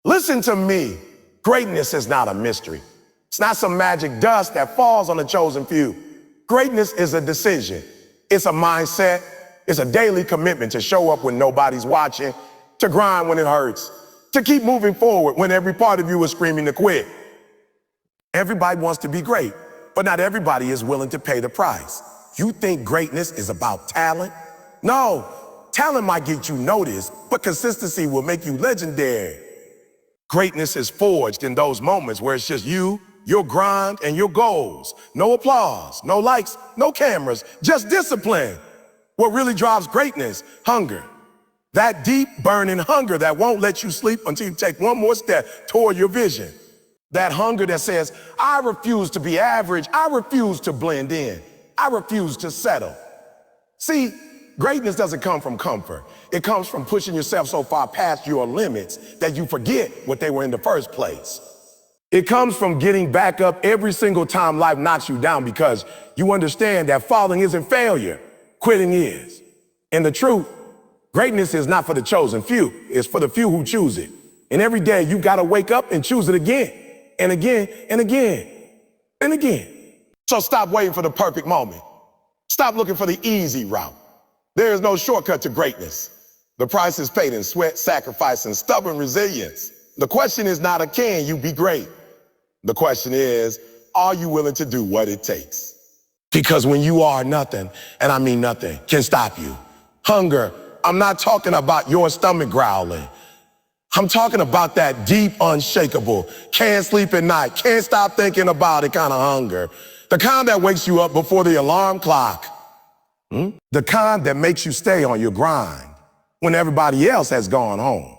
Listen to me. Greatness is not a mystery. It's not some magic dust that falls on the chosen few. Greatness is a decision. It's a mindset. It's a daily commitment to show up when nobody's watching, to grind when it hurts, to keep moving forward when every part of you is screaming to quit. Everybody wants to be great, but not everybody is willing to pay the price. You think greatness is about talent? No, talent might get you noticed, but consistency will make you legendary. Greatness is forged in those moments where it's just you, your grind, and your goals. No applause, no likes, no cameras, just discipline. What really drives greatness? Hunger. That deep, burning hunger that won't let you sleep until you take one more step toward your vision. That hunger that says, I refuse to be average, I refuse to blend in, I refuse to settle. See, greatness doesn't come from comfort. It comes from pushing yourself so far past your limits that you forget what they were in the first place. It comes from getting back up every single time life knocks you down because you understand that falling isn't failure, quitting is. And the truth, greatness is not for the chosen few, it's for the few who choose it. And every day you gotta wake up and choose it again, and again, and again, and again. So stop waiting for the perfect moment. Stop looking for the easy route. There is no shortcut to greatness. The price is paid in sweat, sacrifice, and stubborn resilience. The question is not can you be great? The question is, are you willing to do what it takes? Because when you are nothing, and I mean nothing, can stop you. Hunger, I'm not talking about your stomach growling. I'm talking about that deep, unshakable, can't sleep at night, can't stop thinking about it kind of hunger. The kind that wakes you up before the alarm clock. The kind that makes you stay on your grind when everybody else has gone home.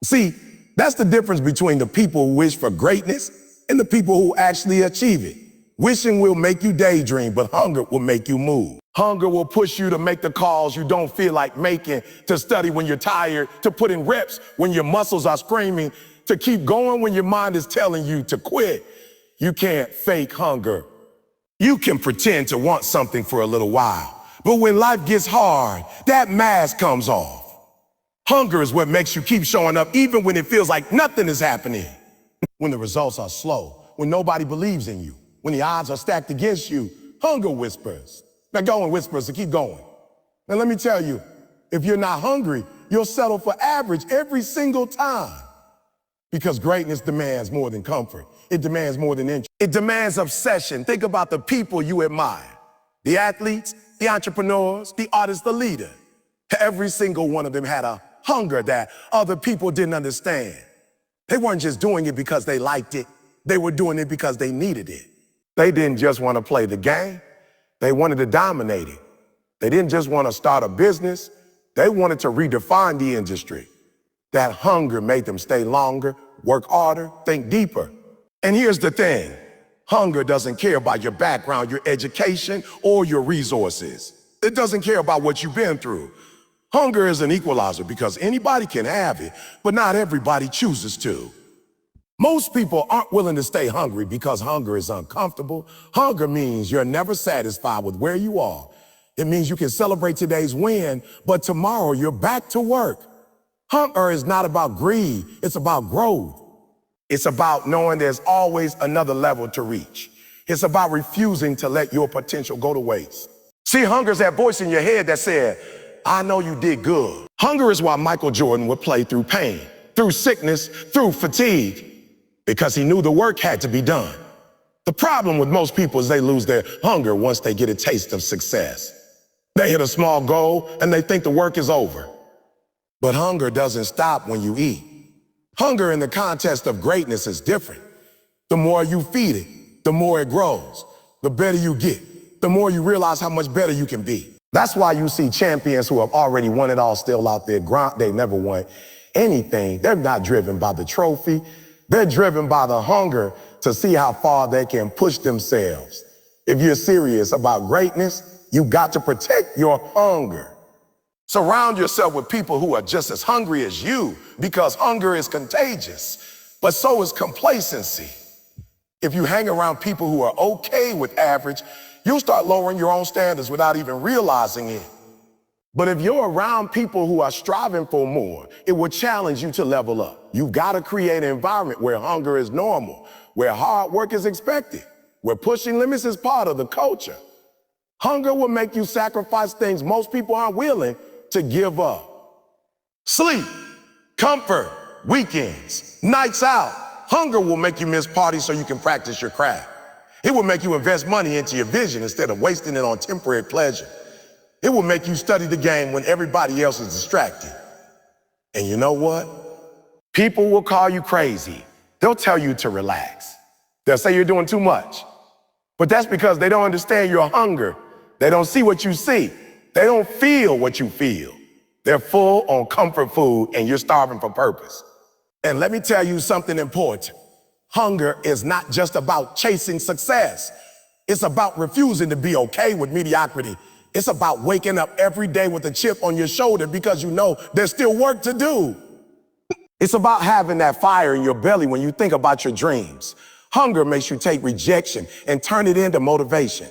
See, that's the difference between the people who wish for greatness and the people who actually achieve it. Wishing will make you daydream, but hunger will make you move. Hunger will push you to make the calls you don't feel like making, to study when you're tired, to put in reps when your muscles are screaming, to keep going when your mind is telling you to quit. You can't fake hunger. You can pretend to want something for a little while, but when life gets hard, that mask comes off. Hunger is what makes you keep showing up even when it feels like nothing is happening. When the results are slow, when nobody believes in you, when the odds are stacked against you, hunger whispers. Now go and whispers to keep going. Now let me tell you, if you're not hungry, you'll settle for average every single time. Because greatness demands more than comfort. It demands more than interest. It demands obsession. Think about the people you admire. The athletes, the entrepreneurs, the artists, the leader. Every single one of them had a hunger that other people didn't understand. They weren't just doing it because they liked it. They were doing it because they needed it. They didn't just want to play the game. They wanted to dominate it. They didn't just want to start a business. They wanted to redefine the industry. That hunger made them stay longer, work harder, think deeper. And here's the thing. Hunger doesn't care about your background, your education, or your resources. It doesn't care about what you've been through. Hunger is an equalizer because anybody can have it, but not everybody chooses to. Most people aren't willing to stay hungry because hunger is uncomfortable. Hunger means you're never satisfied with where you are. It means you can celebrate today's win, but tomorrow you're back to work. Hunger is not about greed, it's about growth. It's about knowing there's always another level to reach. It's about refusing to let your potential go to waste. See, hunger is that voice in your head that said, I know you did good. Hunger is why Michael Jordan would play through pain, through sickness, through fatigue, because he knew the work had to be done. The problem with most people is they lose their hunger once they get a taste of success. They hit a small goal and they think the work is over. But hunger doesn't stop when you eat. Hunger in the context of greatness is different. The more you feed it, the more it grows. The better you get, the more you realize how much better you can be. That's why you see champions who have already won it all still out there. They never won anything. They're not driven by the trophy. They're driven by the hunger to see how far they can push themselves. If you're serious about greatness, you got to protect your hunger. Surround yourself with people who are just as hungry as you, because hunger is contagious, but so is complacency. If you hang around people who are okay with average, you'll start lowering your own standards without even realizing it. But if you're around people who are striving for more, it will challenge you to level up. You've got to create an environment where hunger is normal, where hard work is expected, where pushing limits is part of the culture. Hunger will make you sacrifice things most people aren't willing to give up. Sleep, comfort, weekends, nights out. Hunger will make you miss parties so you can practice your craft. It will make you invest money into your vision instead of wasting it on temporary pleasure. It will make you study the game when everybody else is distracted. And you know what? People will call you crazy. They'll tell you to relax. They'll say you're doing too much. But that's because they don't understand your hunger. They don't see what you see. They don't feel what you feel. They're full on comfort food and you're starving for purpose. And let me tell you something important. Hunger is not just about chasing success. It's about refusing to be okay with mediocrity. It's about waking up every day with a chip on your shoulder because you know there's still work to do. It's about having that fire in your belly when you think about your dreams. Hunger makes you take rejection and turn it into motivation.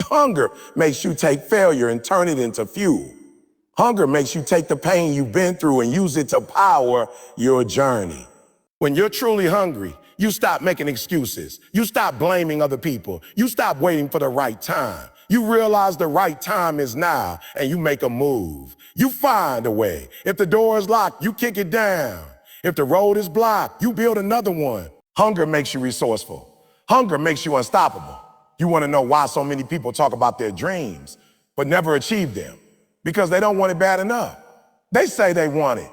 Hunger makes you take failure and turn it into fuel. Hunger makes you take the pain you've been through and use it to power your journey. When you're truly hungry, you stop making excuses. You stop blaming other people. You stop waiting for the right time. You realize the right time is now and you make a move. You find a way. If the door is locked, you kick it down. If the road is blocked, you build another one. Hunger makes you resourceful. Hunger makes you unstoppable. You want to know why so many people talk about their dreams, but never achieve them? Because they don't want it bad enough. They say they want it,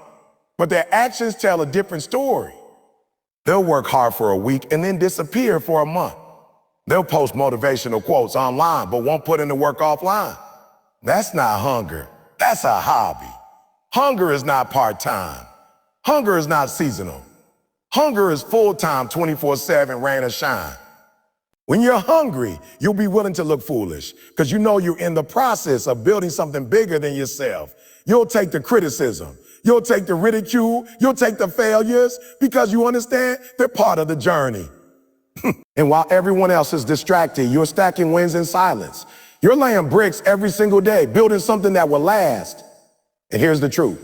but their actions tell a different story. They'll work hard for a week and then disappear for a month. They'll post motivational quotes online, but won't put in the work offline. That's not hunger. That's a hobby. Hunger is not part-time. Hunger is not seasonal. Hunger is full-time, 24/7, rain or shine. When you're hungry, you'll be willing to look foolish because you know you're in the process of building something bigger than yourself. You'll take the criticism. You'll take the ridicule. You'll take the failures because you understand they're part of the journey. And while everyone else is distracted, you're stacking wins in silence. You're laying bricks every single day, building something that will last. And here's the truth.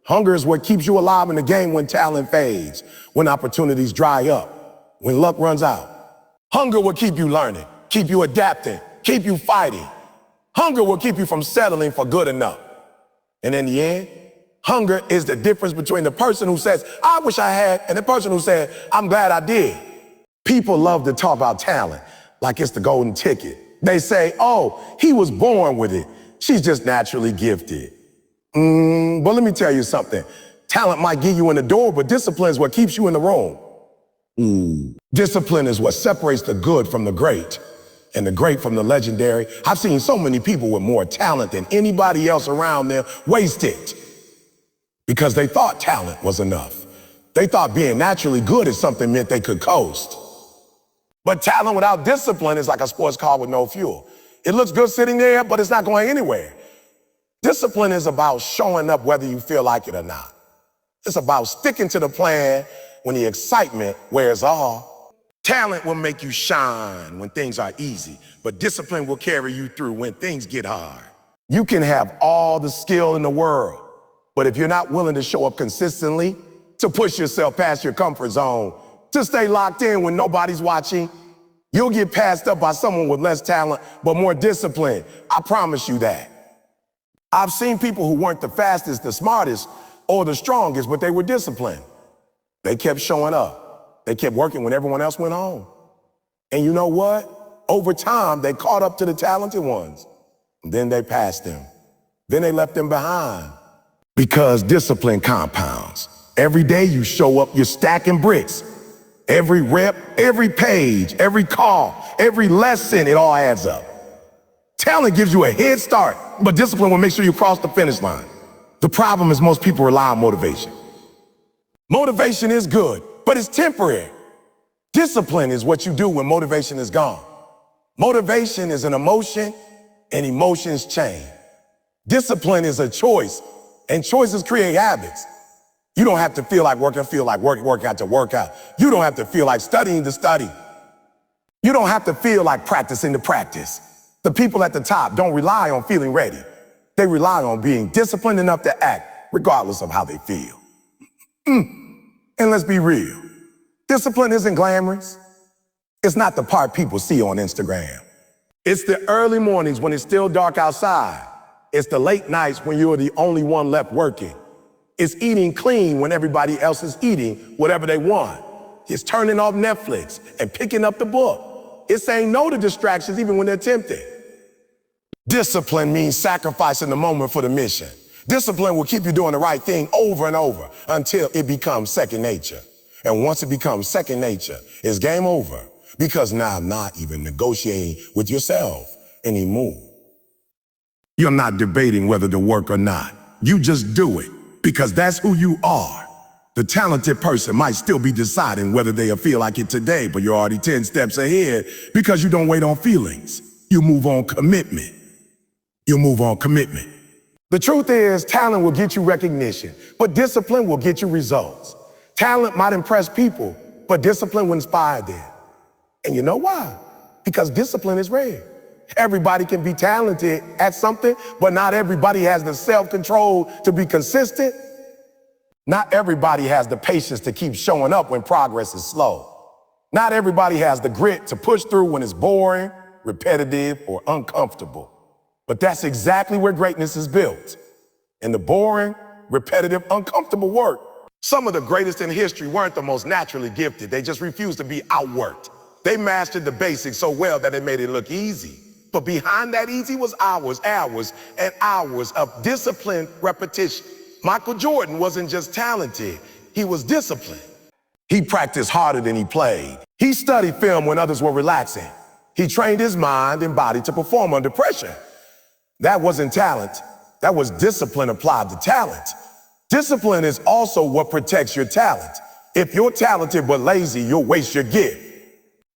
Hunger is what keeps you alive in the game when talent fades, when opportunities dry up, when luck runs out. Hunger will keep you learning, keep you adapting, keep you fighting. Hunger will keep you from settling for good enough. And in the end, hunger is the difference between the person who says, I wish I had, and the person who said, I'm glad I did. People love to talk about talent like it's the golden ticket. They say, oh, he was born with it. She's just naturally gifted. But let me tell you something. Talent might get you in the door, but discipline is what keeps you in the room. Discipline is what separates the good from the great and the great from the legendary. I've seen so many people with more talent than anybody else around them waste it because they thought talent was enough. They thought being naturally good at something meant they could coast. But talent without discipline is like a sports car with no fuel. It looks good sitting there, but it's not going anywhere. Discipline is about showing up whether you feel like it or not. It's about sticking to the plan when the excitement wears off. Talent will make you shine when things are easy, but discipline will carry you through when things get hard. You can have all the skill in the world, but if you're not willing to show up consistently, to push yourself past your comfort zone, to stay locked in when nobody's watching, you'll get passed up by someone with less talent, but more discipline. I promise you that. I've seen people who weren't the fastest, the smartest, or the strongest, but they were disciplined. They kept showing up. They kept working when everyone else went home. And you know what? Over time, they caught up to the talented ones. Then they passed them. Then they left them behind. Because discipline compounds. Every day you show up, you're stacking bricks. Every rep, every page, every call, every lesson, it all adds up. Talent gives you a head start, but discipline will make sure you cross the finish line. The problem is most people rely on motivation. Motivation is good, but it's temporary. Discipline is what you do when motivation is gone. Motivation is an emotion, and emotions change. Discipline is a choice, and choices create habits. You don't have to feel like working out to work out. You don't have to feel like studying to study. You don't have to feel like practicing to practice. The people at the top don't rely on feeling ready. They rely on being disciplined enough to act regardless of how they feel. And let's be real. Discipline isn't glamorous. It's not the part people see on Instagram. It's the early mornings when it's still dark outside. It's the late nights when you're the only one left working. It's eating clean when everybody else is eating whatever they want. It's turning off Netflix and picking up the book. It's saying no to distractions even when they're tempted. Discipline means sacrificing the moment for the mission. Discipline will keep you doing the right thing over and over until it becomes second nature. And once it becomes second nature, it's game over, because now I'm not even negotiating with yourself anymore. You're not debating whether to work or not. You just do it, because that's who you are. The talented person might still be deciding whether they'll feel like it today, but you're already 10 steps ahead because you don't wait on feelings. You move on commitment. You move on commitment. The truth is, talent will get you recognition, but discipline will get you results. Talent might impress people, but discipline will inspire them. And you know why? Because discipline is rare. Everybody can be talented at something, but not everybody has the self-control to be consistent. Not everybody has the patience to keep showing up when progress is slow. Not everybody has the grit to push through when it's boring, repetitive, or uncomfortable. But that's exactly where greatness is built. In the boring, repetitive, uncomfortable work. Some of the greatest in history weren't the most naturally gifted. They just refused to be outworked. They mastered the basics so well that it made it look easy. But behind that easy was hours and hours of disciplined repetition. Michael Jordan wasn't just talented, he was disciplined. He practiced harder than he played. He studied film when others were relaxing. He trained his mind and body to perform under pressure. That wasn't talent, that was discipline applied to talent. Discipline is also what protects your talent. If you're talented but lazy, you'll waste your gift.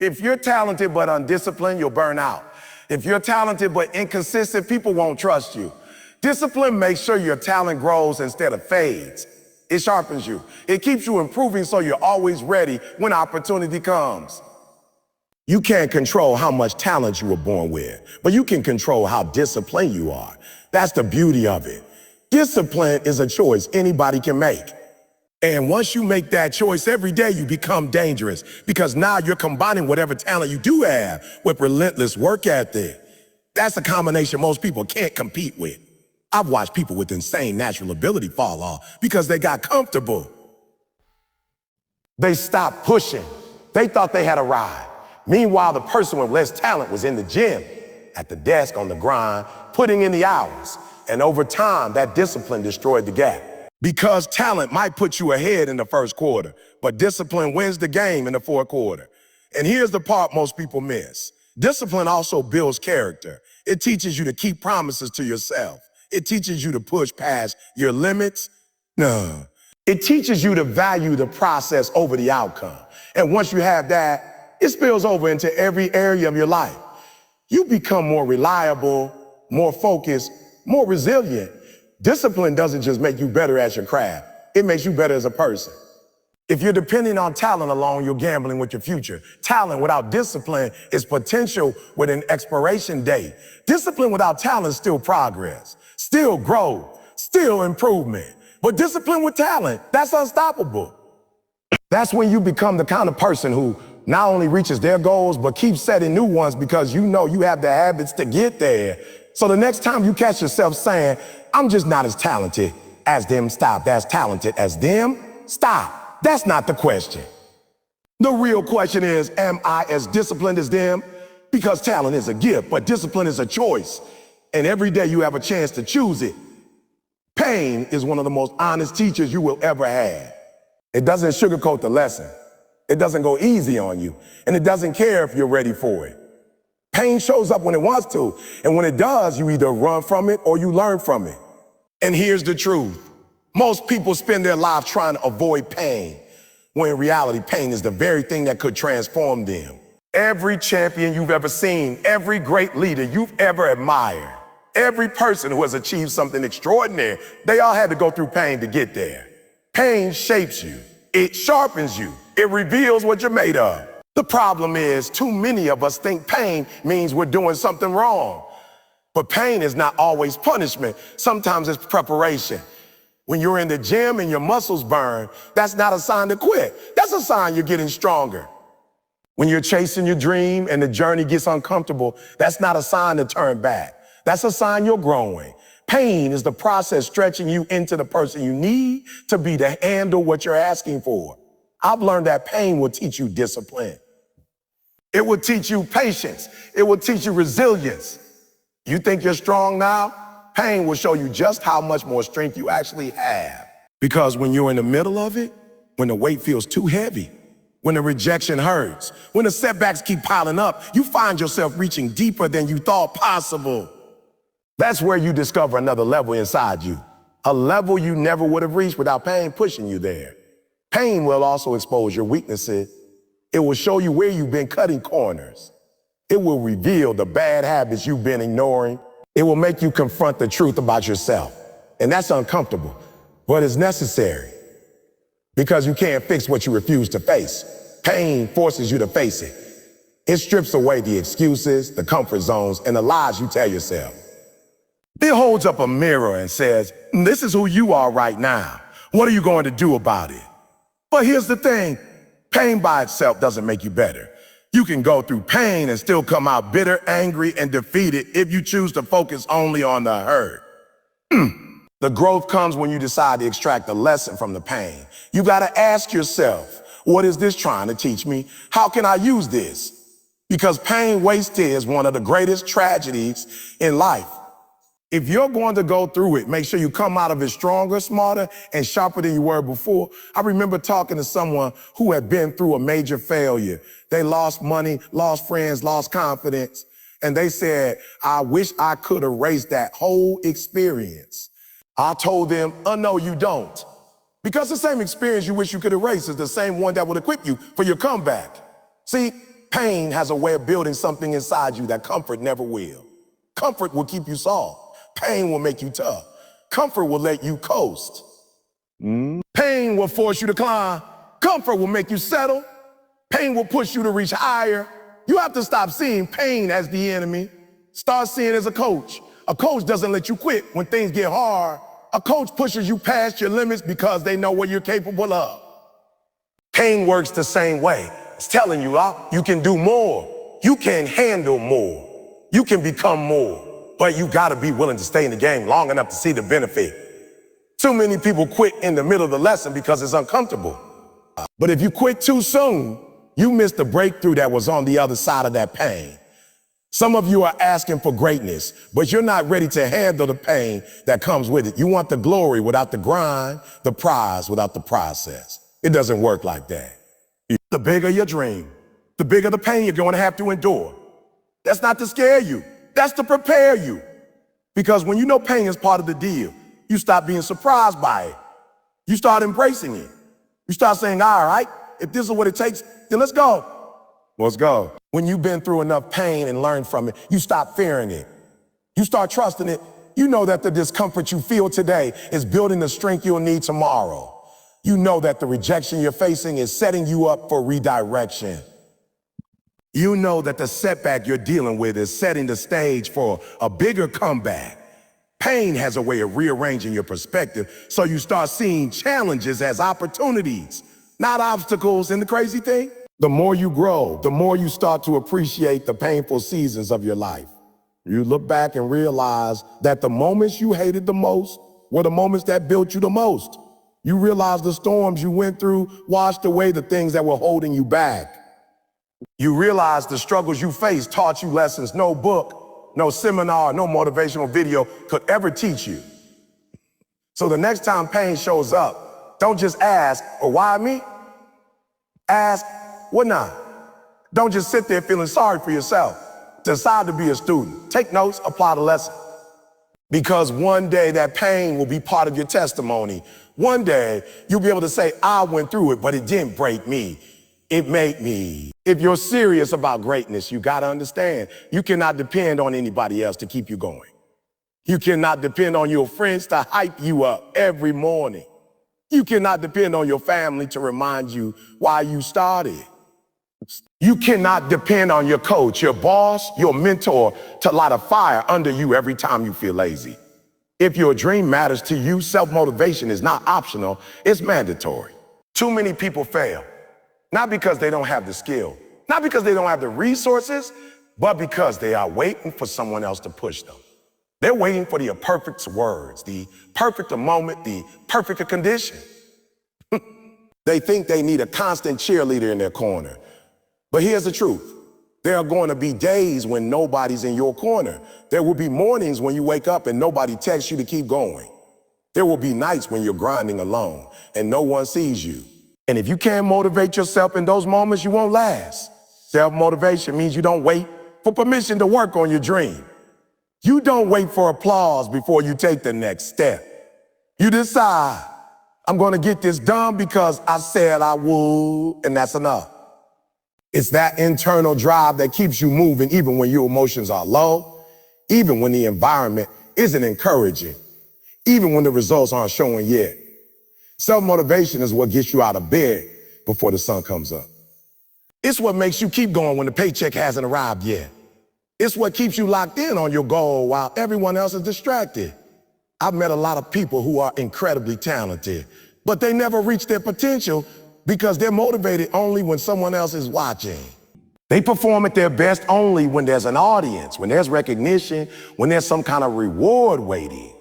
If you're talented but undisciplined, you'll burn out. If you're talented but inconsistent, people won't trust you. Discipline makes sure your talent grows instead of fades. It sharpens you. It keeps you improving so you're always ready when opportunity comes. You can't control how much talent you were born with, but you can control how disciplined you are. That's the beauty of it. Discipline is a choice anybody can make. And once you make that choice every day, you become dangerous, because now you're combining whatever talent you do have with relentless work ethic. That's a combination most people can't compete with. I've watched people with insane natural ability fall off because they got comfortable. They stopped pushing. They thought they had arrived. Meanwhile, the person with less talent was in the gym, at the desk on the grind, putting in the hours. And over time, that discipline destroyed the gap. Because talent might put you ahead in the first quarter, but discipline wins the game in the fourth quarter. And here's the part most people miss. Discipline also builds character. It teaches you to keep promises to yourself. It teaches you to push past your limits. No. It teaches you to value the process over the outcome. And once you have that, it spills over into every area of your life. You become more reliable, more focused, more resilient. Discipline doesn't just make you better at your craft. It makes you better as a person. If you're depending on talent alone, you're gambling with your future. Talent without discipline is potential with an expiration date. Discipline without talent is still progress, still growth, still improvement. But discipline with talent, that's unstoppable. That's when you become the kind of person who not only reaches their goals, but keeps setting new ones because you know you have the habits to get there. So the next time you catch yourself saying, I'm just not as talented as them, stop. As talented as them, stop. That's not the question. The real question is, am I as disciplined as them? Because talent is a gift, but discipline is a choice. And every day you have a chance to choose it. Pain is one of the most honest teachers you will ever have. It doesn't sugarcoat the lesson. It doesn't go easy on you. And it doesn't care if you're ready for it. Pain shows up when it wants to. And when it does, you either run from it or you learn from it. And here's the truth. Most people spend their lives trying to avoid pain, when in reality, pain is the very thing that could transform them. Every champion you've ever seen, every great leader you've ever admired, every person who has achieved something extraordinary, they all had to go through pain to get there. Pain shapes you. It sharpens you. It reveals what you're made of. The problem is, too many of us think pain means we're doing something wrong. But pain is not always punishment. Sometimes it's preparation. When you're in the gym and your muscles burn, that's not a sign to quit. That's a sign you're getting stronger. When you're chasing your dream and the journey gets uncomfortable, that's not a sign to turn back. That's a sign you're growing. Pain is the process stretching you into the person you need to be to handle what you're asking for. I've learned that pain will teach you discipline. It will teach you patience. It will teach you resilience. You think you're strong now? Pain will show you just how much more strength you actually have. Because when you're in the middle of it, when the weight feels too heavy, when the rejection hurts, when the setbacks keep piling up, you find yourself reaching deeper than you thought possible. That's where you discover another level inside you, a level you never would have reached without pain pushing you there. Pain will also expose your weaknesses. It will show you where you've been cutting corners. It will reveal the bad habits you've been ignoring. It will make you confront the truth about yourself. And that's uncomfortable, but it's necessary because you can't fix what you refuse to face. Pain forces you to face it. It strips away the excuses, the comfort zones, and the lies you tell yourself. It holds up a mirror and says, this is who you are right now. What are you going to do about it? But here's the thing, pain by itself doesn't make you better. You can go through pain and still come out bitter, angry, and defeated if you choose to focus only on the hurt. The growth comes when you decide to extract the lesson from the pain. You gotta ask yourself, what is this trying to teach me? How can I use this? Because pain wasted is one of the greatest tragedies in life. If you're going to go through it, make sure you come out of it stronger, smarter, and sharper than you were before. I remember talking to someone who had been through a major failure. They lost money, lost friends, lost confidence. And they said, I wish I could erase that whole experience. I told them, no, you don't. Because the same experience you wish you could erase is the same one that will equip you for your comeback. See, pain has a way of building something inside you that comfort never will. Comfort will keep you soft. Pain will make you tough. Comfort will let you coast. Pain will force you to climb. Comfort will make you settle. Pain will push you to reach higher. You have to stop seeing pain as the enemy. Start seeing it as a coach. A coach doesn't let you quit when things get hard. A coach pushes you past your limits because they know what you're capable of. Pain works the same way. It's telling you, you can do more. You can handle more. You can become more. But you gotta be willing to stay in the game long enough to see the benefit. Too many people quit in the middle of the lesson because it's uncomfortable. But if you quit too soon, you miss the breakthrough that was on the other side of that pain. Some of you are asking for greatness, but you're not ready to handle the pain that comes with it. You want the glory without the grind, the prize without the process. It doesn't work like that. The bigger your dream, the bigger the pain you're going to have to endure. That's not to scare you. That's to prepare you. Because when you know pain is part of the deal, you stop being surprised by it. You start embracing it. You start saying, all right, if this is what it takes, then let's go. Let's go. When you've been through enough pain and learned from it, you stop fearing it. You start trusting it. You know that the discomfort you feel today is building the strength you'll need tomorrow. You know that the rejection you're facing is setting you up for redirection. You know that the setback you're dealing with is setting the stage for a bigger comeback. Pain has a way of rearranging your perspective, so you start seeing challenges as opportunities, not obstacles. And the crazy thing, the more you grow, the more you start to appreciate the painful seasons of your life. You look back and realize that the moments you hated the most were the moments that built you the most. You realize the storms you went through washed away the things that were holding you back. You realize the struggles you faced taught you lessons no book, no seminar, no motivational video could ever teach you. So the next time pain shows up, don't just ask, well, why me? Ask, what not? Don't just sit there feeling sorry for yourself. Decide to be a student. Take notes, apply the lesson. Because one day that pain will be part of your testimony. One day you'll be able to say, I went through it, but it didn't break me. It made me. If you're serious about greatness, you gotta understand, you cannot depend on anybody else to keep you going. You cannot depend on your friends to hype you up every morning. You cannot depend on your family to remind you why you started. You cannot depend on your coach, your boss, your mentor to light a fire under you every time you feel lazy. If your dream matters to you, self-motivation is not optional, it's mandatory. Too many people fail, not because they don't have the skill, not because they don't have the resources, but because they are waiting for someone else to push them. They're waiting for the perfect words, the perfect moment, the perfect condition. They think they need a constant cheerleader in their corner. But here's the truth. There are going to be days when nobody's in your corner. There will be mornings when you wake up and nobody texts you to keep going. There will be nights when you're grinding alone and no one sees you. And if you can't motivate yourself in those moments, you won't last. Self-motivation means you don't wait for permission to work on your dream. You don't wait for applause before you take the next step. You decide, I'm going to get this done because I said I would, and that's enough. It's that internal drive that keeps you moving even when your emotions are low, even when the environment isn't encouraging, even when the results aren't showing yet. Self-motivation is what gets you out of bed before the sun comes up. It's what makes you keep going when the paycheck hasn't arrived yet. It's what keeps you locked in on your goal while everyone else is distracted. I've met a lot of people who are incredibly talented, but they never reach their potential because they're motivated only when someone else is watching. They perform at their best only when there's an audience, when there's recognition, when there's some kind of reward waiting.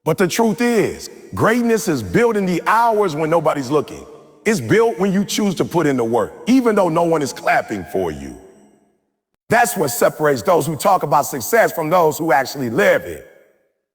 But the truth is, greatness is built in the hours when nobody's looking. It's built when you choose to put in the work, even though no one is clapping for you. That's what separates those who talk about success from those who actually live it.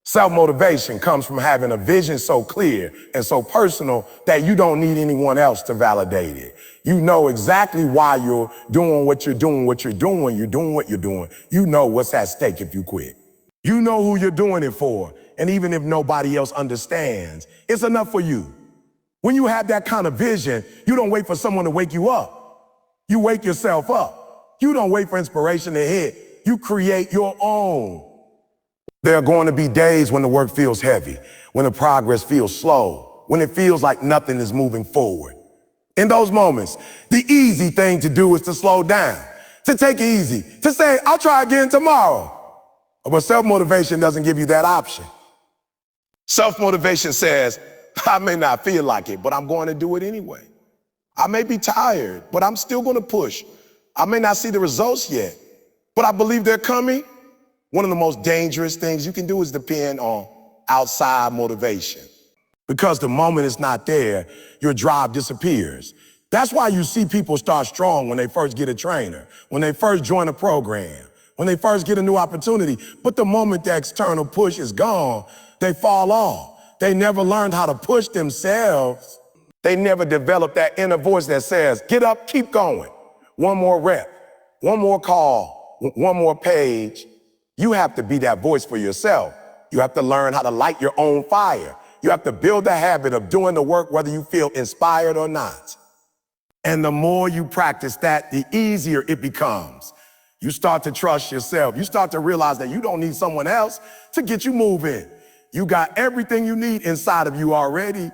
Self-motivation comes from having a vision so clear and so personal that you don't need anyone else to validate it. You know exactly why you're doing what you're doing, you're doing what you're doing. You know what's at stake if you quit. You know who you're doing it for, and even if nobody else understands, it's enough for you. When you have that kind of vision, you don't wait for someone to wake you up. You wake yourself up. You don't wait for inspiration to hit. You create your own. There are going to be days when the work feels heavy, when the progress feels slow, when it feels like nothing is moving forward. In those moments, the easy thing to do is to slow down, to take it easy, to say, I'll try again tomorrow. But self-motivation doesn't give you that option. Self-motivation says, I may not feel like it, but I'm going to do it anyway. I may be tired, but I'm still going to push. I may not see the results yet, but I believe they're coming. One of the most dangerous things you can do is depend on outside motivation. Because the moment it's not there, your drive disappears. That's why you see people start strong when they first get a trainer, when they first join a program, when they first get a new opportunity. But the moment the external push is gone, they fall off. They never learned how to push themselves. They never developed that inner voice that says, get up, keep going. One more rep, one more call, one more page. You have to be that voice for yourself. You have to learn how to light your own fire. You have to build the habit of doing the work whether you feel inspired or not. And the more you practice that, the easier it becomes. You start to trust yourself. You start to realize that you don't need someone else to get you moving. You got everything you need inside of you already.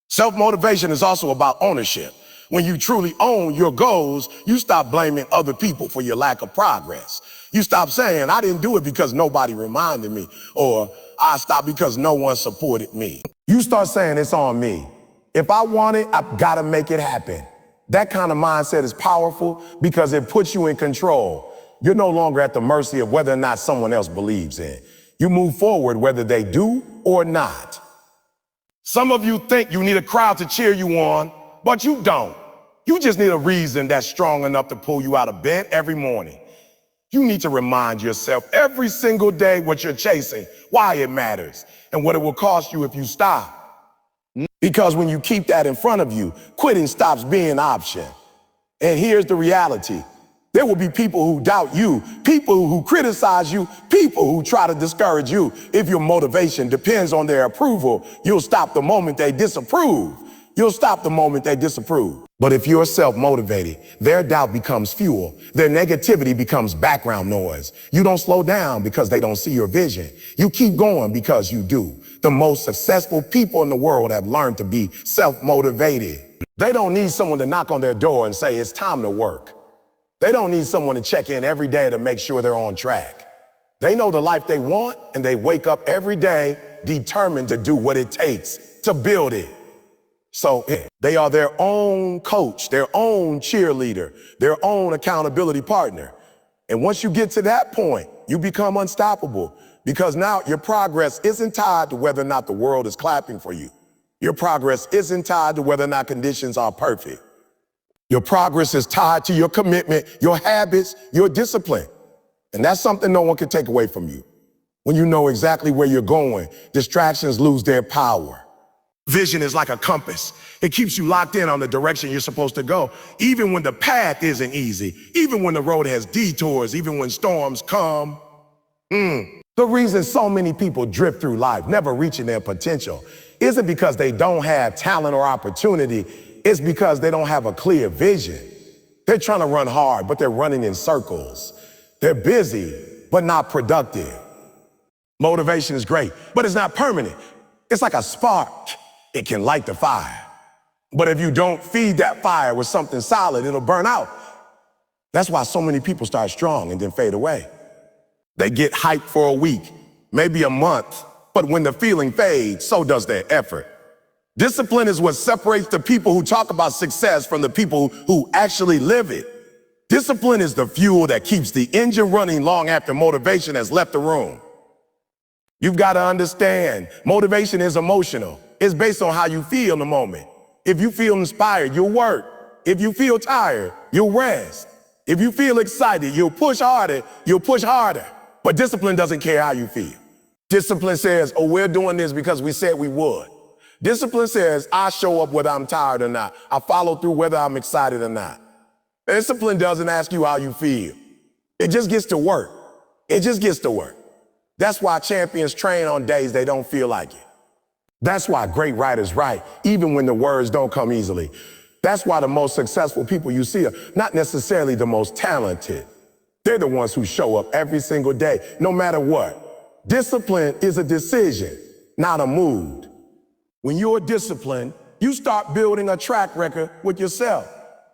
Self-motivation is also about ownership. When you truly own your goals, you stop blaming other people for your lack of progress. You stop saying, I didn't do it because nobody reminded me, or I stopped because no one supported me. You start saying it's on me. If I want it, I've got to make it happen. That kind of mindset is powerful because it puts you in control. You're no longer at the mercy of whether or not someone else believes in. You move forward whether they do or not. Some of you think you need a crowd to cheer you on, but you don't. You just need a reason that's strong enough to pull you out of bed every morning. You need to remind yourself every single day what you're chasing, why it matters, and what it will cost you if you stop. Because when you keep that in front of you, quitting stops being an option. And here's the reality. There will be people who doubt you, people who criticize you, people who try to discourage you. If your motivation depends on their approval, you'll stop the moment they disapprove. You'll stop the moment they disapprove. But if you're self-motivated, their doubt becomes fuel. Their negativity becomes background noise. You don't slow down because they don't see your vision. You keep going because you do. The most successful people in the world have learned to be self-motivated. They don't need someone to knock on their door and say, it's time to work. They don't need someone to check in every day to make sure they're on track. They know the life they want, and they wake up every day determined to do what it takes to build it. So they are their own coach, their own cheerleader, their own accountability partner. And once you get to that point, you become unstoppable, because now your progress isn't tied to whether or not the world is clapping for you. Your progress isn't tied to whether or not conditions are perfect. Your progress is tied to your commitment, your habits, your discipline. And that's something no one can take away from you. When you know exactly where you're going, distractions lose their power. Vision is like a compass. It keeps you locked in on the direction you're supposed to go, even when the path isn't easy, even when the road has detours, even when storms come. The reason so many people drift through life, never reaching their potential, isn't because they don't have talent or opportunity. It's because they don't have a clear vision. They're trying to run hard, but they're running in circles. They're busy, but not productive. Motivation is great, but it's not permanent. It's like a spark. It can light the fire. But if you don't feed that fire with something solid, it'll burn out. That's why so many people start strong and then fade away. They get hyped for a week, maybe a month, but when the feeling fades, so does their effort. Discipline is what separates the people who talk about success from the people who actually live it. Discipline is the fuel that keeps the engine running long after motivation has left the room. You've got to understand, motivation is emotional. It's based on how you feel in the moment. If you feel inspired, you'll work. If you feel tired, you'll rest. If you feel excited, you'll push harder, But discipline doesn't care how you feel. Discipline says, oh, we're doing this because we said we would. Discipline says, I show up whether I'm tired or not. I follow through whether I'm excited or not. Discipline doesn't ask you how you feel. It just gets to work. It just gets to work. That's why champions train on days they don't feel like it. That's why great writers write, even when the words don't come easily. That's why the most successful people you see are not necessarily the most talented. They're the ones who show up every single day, no matter what. Discipline is a decision, not a mood. When you're disciplined, you start building a track record with yourself.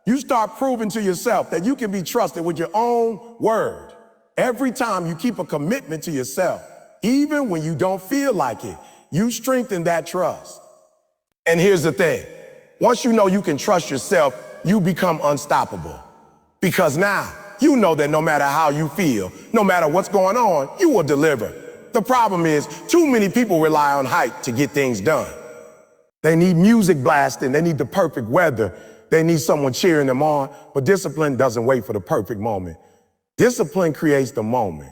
You start proving to yourself that you can be trusted with your own word. Every time you keep a commitment to yourself, even when you don't feel like it, you strengthen that trust. And here's the thing. Once you know you can trust yourself, you become unstoppable. Because now you know that no matter how you feel, no matter what's going on, you will deliver. The problem is too many people rely on hype to get things done. They need music blasting. They need the perfect weather. They need someone cheering them on. But discipline doesn't wait for the perfect moment. Discipline creates the moment.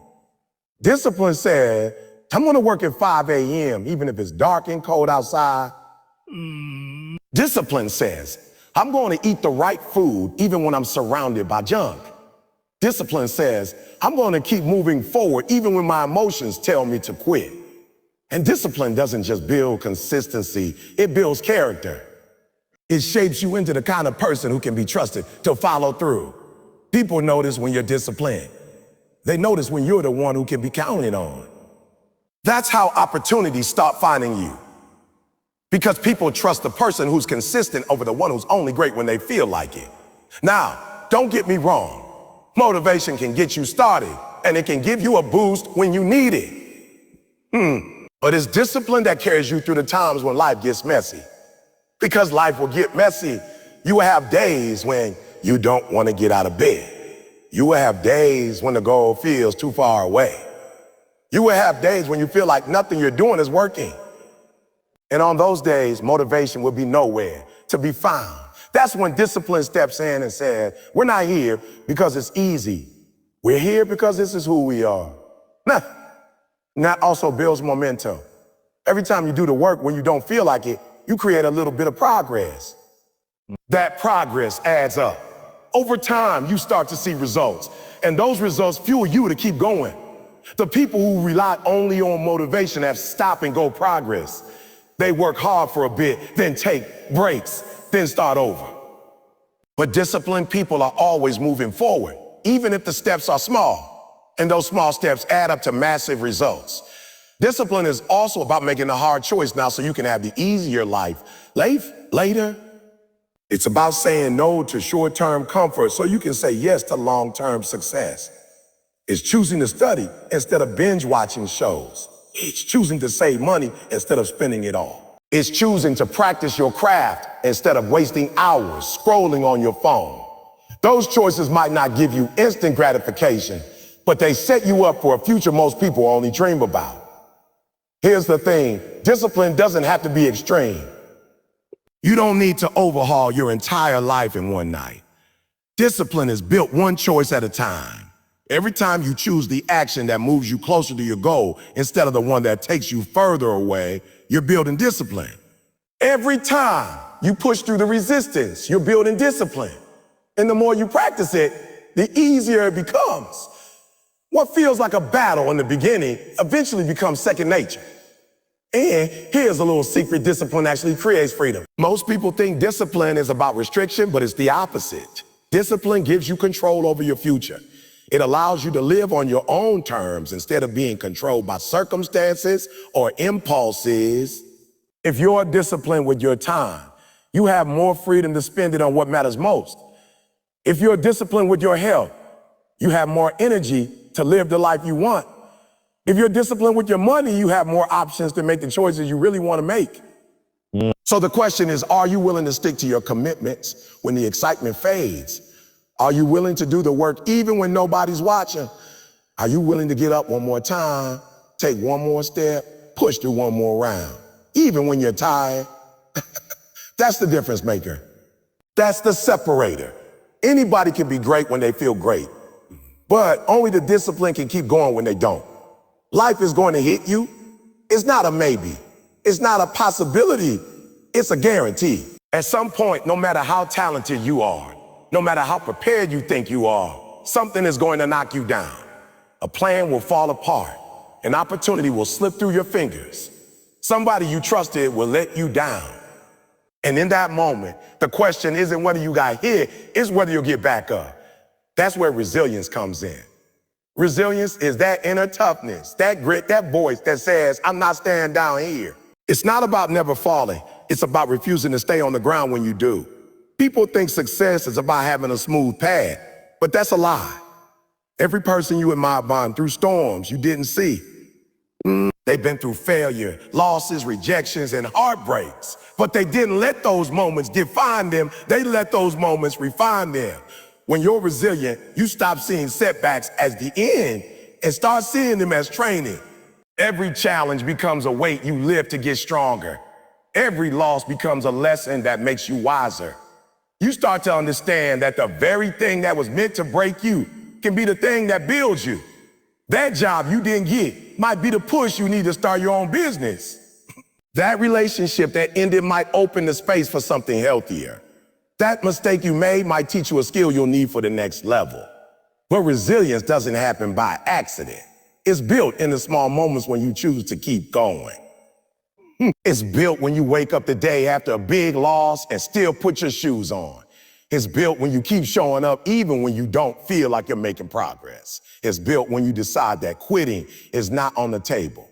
Discipline said, I'm going to work at 5 a.m. even if it's dark and cold outside. Discipline says, I'm going to eat the right food even when I'm surrounded by junk. Discipline says, I'm going to keep moving forward even when my emotions tell me to quit. And discipline doesn't just build consistency, it builds character. It shapes you into the kind of person who can be trusted to follow through. People notice when you're disciplined. They notice when you're the one who can be counted on. That's how opportunities start finding you. Because people trust the person who's consistent over the one who's only great when they feel like it. Now, don't get me wrong. Motivation can get you started, and it can give you a boost when you need it. But it's discipline that carries you through the times when life gets messy. Because life will get messy. You will have days when you don't want to get out of bed. You will have days when the goal feels too far away. You will have days when you feel like nothing you're doing is working. And on those days, motivation will be nowhere to be found. That's when discipline steps in and says, we're not here because it's easy. We're here because this is who we are. And that also builds momentum. Every time you do the work when you don't feel like it, you create a little bit of progress. That progress adds up. Over time, you start to see results, and those results fuel you to keep going. The people who rely only on motivation have stop-and-go progress. They work hard for a bit, then take breaks, then start over. But disciplined people are always moving forward, even if the steps are small, and those small steps add up to massive results. Discipline is also about making a hard choice now so you can have the easier life. Later, it's about saying no to short-term comfort so you can say yes to long-term success. It's choosing to study instead of binge watching shows. It's choosing to save money instead of spending it all. It's choosing to practice your craft instead of wasting hours scrolling on your phone. Those choices might not give you instant gratification, but they set you up for a future most people only dream about. Here's the thing, discipline doesn't have to be extreme. You don't need to overhaul your entire life in one night. Discipline is built one choice at a time. Every time you choose the action that moves you closer to your goal instead of the one that takes you further away, you're building discipline. Every time you push through the resistance, you're building discipline. And the more you practice it, the easier it becomes. What feels like a battle in the beginning eventually becomes second nature. And here's a little secret: discipline actually creates freedom. Most people think discipline is about restriction, but it's the opposite. Discipline gives you control over your future. It allows you to live on your own terms instead of being controlled by circumstances or impulses. If you're disciplined with your time, you have more freedom to spend it on what matters most. If you're disciplined with your health, you have more energy to live the life you want. If you're disciplined with your money, you have more options to make the choices you really want to make. So the question is, are you willing to stick to your commitments when the excitement fades? Are you willing to do the work even when nobody's watching? Are you willing to get up one more time, take one more step, push through one more round, even when you're tired? That's the difference maker. That's the separator. Anybody can be great when they feel great, but only the discipline can keep going when they don't. Life is going to hit you. It's not a maybe. It's not a possibility. It's a guarantee. At some point, no matter how talented you are, no matter how prepared you think you are, something is going to knock you down. A plan will fall apart. An opportunity will slip through your fingers. Somebody you trusted will let you down. And in that moment, the question isn't whether you got hit, it's whether you'll get back up. That's where resilience comes in. Resilience is that inner toughness, that grit, that voice that says, I'm not staying down here. It's not about never falling. It's about refusing to stay on the ground when you do. People think success is about having a smooth path, but that's a lie. Every person you admire gone through storms you didn't see. They've been through failure, losses, rejections, and heartbreaks, but they didn't let those moments define them. They let those moments refine them. When you're resilient, you stop seeing setbacks as the end and start seeing them as training. Every challenge becomes a weight you live to get stronger. Every loss becomes a lesson that makes you wiser. You start to understand that the very thing that was meant to break you can be the thing that builds you. That job you didn't get might be the push you need to start your own business. That relationship that ended might open the space for something healthier. That mistake you made might teach you a skill you'll need for the next level. But resilience doesn't happen by accident. It's built in the small moments when you choose to keep going. It's built when you wake up the day after a big loss and still put your shoes on. It's built when you keep showing up even when you don't feel like you're making progress. It's built when you decide that quitting is not on the table.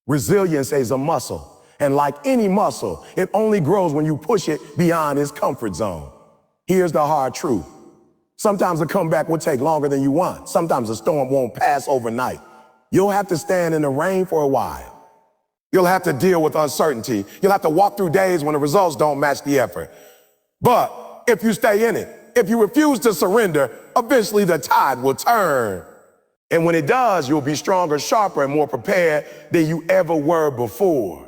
Resilience is a muscle, and like any muscle, it only grows when you push it beyond its comfort zone. Here's the hard truth. Sometimes a comeback will take longer than you want. Sometimes a storm won't pass overnight. You'll have to stand in the rain for a while. You'll have to deal with uncertainty. You'll have to walk through days when the results don't match the effort. But if you stay in it, if you refuse to surrender, eventually the tide will turn. And when it does, you'll be stronger, sharper, and more prepared than you ever were before.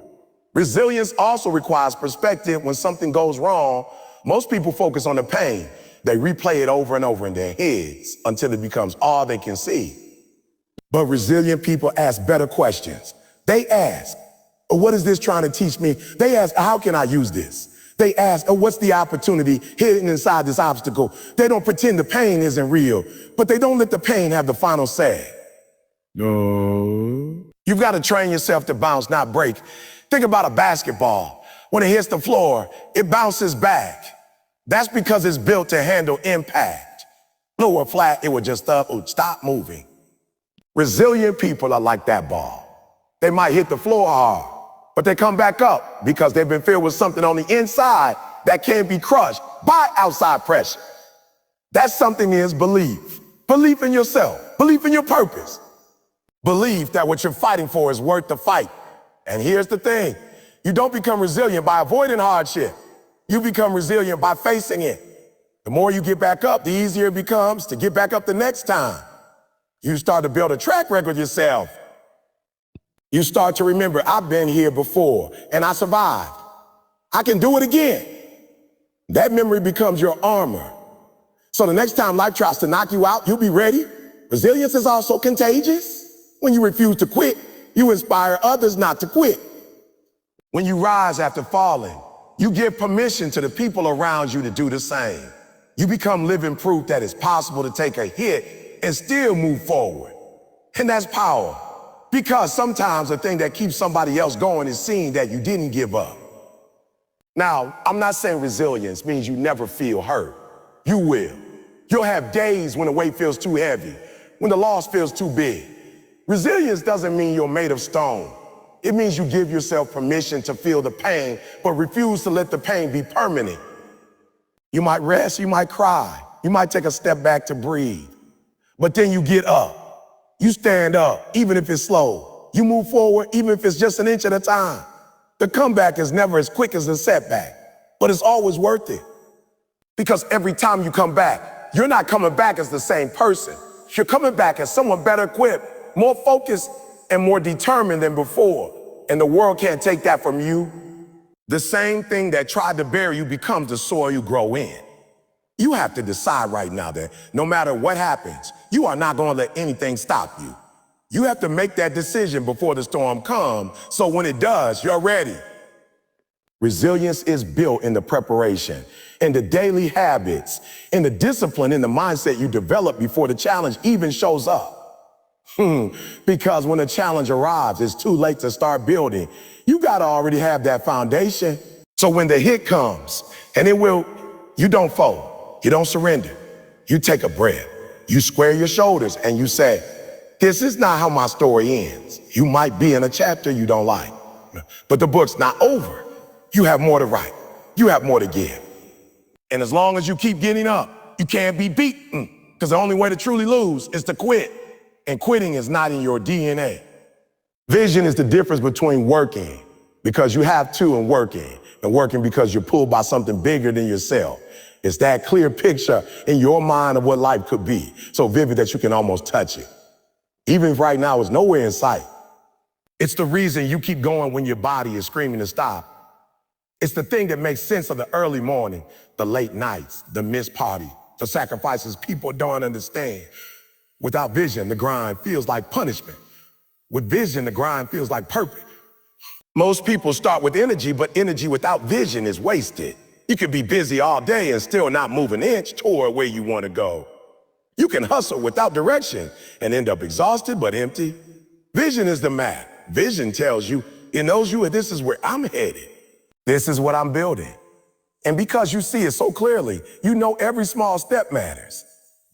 Resilience also requires perspective. When something goes wrong, most people focus on the pain. They replay it over and over in their heads until it becomes all they can see. But resilient people ask better questions. They ask, what is this trying to teach me? They ask, how can I use this? They ask, what's the opportunity hidden inside this obstacle? They don't pretend the pain isn't real, but they don't let the pain have the final say. No. You've got to train yourself to bounce, not break. Think about a basketball. When it hits the floor, it bounces back. That's because it's built to handle impact. Lower flat, it would just stop moving. Resilient people are like that ball. They might hit the floor hard, but they come back up because they've been filled with something on the inside that can't be crushed by outside pressure. That something is belief. Belief in yourself. Belief in your purpose. Belief that what you're fighting for is worth the fight. And here's the thing. You don't become resilient by avoiding hardship. You become resilient by facing it. The more you get back up, the easier it becomes to get back up the next time. You start to build a track record of yourself. You start to remember, I've been here before and I survived. I can do it again. That memory becomes your armor. So the next time life tries to knock you out, you'll be ready. Resilience is also contagious. When you refuse to quit, you inspire others not to quit. When you rise after falling, you give permission to the people around you to do the same. You become living proof that it's possible to take a hit and still move forward. And that's power. Because sometimes the thing that keeps somebody else going is seeing that you didn't give up. Now, I'm not saying resilience means you never feel hurt. You will. You'll have days when the weight feels too heavy, when the loss feels too big. Resilience doesn't mean you're made of stone. It means you give yourself permission to feel the pain, but refuse to let the pain be permanent. You might rest, you might cry, you might take a step back to breathe, but then you get up. You stand up, even if it's slow. You move forward, even if it's just an inch at a time. The comeback is never as quick as the setback, but it's always worth it. Because every time you come back, you're not coming back as the same person. You're coming back as someone better equipped, more focused, and more determined than before. And the world can't take that from you. The same thing that tried to bury you becomes the soil you grow in. You have to decide right now that no matter what happens, you are not going to let anything stop you. You have to make that decision before the storm comes, so when it does, you're ready. Resilience is built in the preparation, in the daily habits, in the discipline, in the mindset you develop before the challenge even shows up. Because when the challenge arrives, it's too late to start building. You got to already have that foundation. So when the hit comes, and it will, you don't fold. You don't surrender. You take a breath. You square your shoulders and you say, this is not how my story ends. You might be in a chapter you don't like, but the book's not over. You have more to write. You have more to give. And as long as you keep getting up, you can't be beaten, because the only way to truly lose is to quit. And quitting is not in your DNA. Vision is the difference between working because you have to and working because you're pulled by something bigger than yourself. It's that clear picture in your mind of what life could be, so vivid that you can almost touch it. Even if right now it's nowhere in sight. It's the reason you keep going when your body is screaming to stop. It's the thing that makes sense of the early morning, the late nights, the missed party, the sacrifices people don't understand. Without vision, the grind feels like punishment. With vision, the grind feels like purpose. Most people start with energy, but energy without vision is wasted. You could be busy all day and still not move an inch toward where you want to go. You can hustle without direction and end up exhausted but empty. Vision is the map. Vision tells you, it knows you, and this is where I'm headed. This is what I'm building. And because you see it so clearly, you know every small step matters.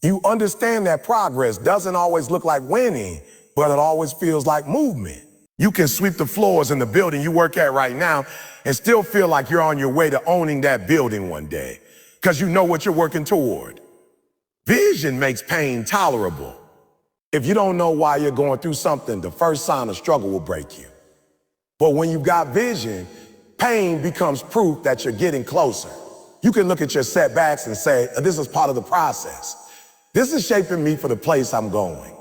You understand that progress doesn't always look like winning, but it always feels like movement. You can sweep the floors in the building you work at right now and still feel like you're on your way to owning that building one day, because you know what you're working toward. Vision makes pain tolerable. If you don't know why you're going through something, the first sign of struggle will break you. But when you've got vision, pain becomes proof that you're getting closer. You can look at your setbacks and say, this is part of the process. This is shaping me for the place I'm going.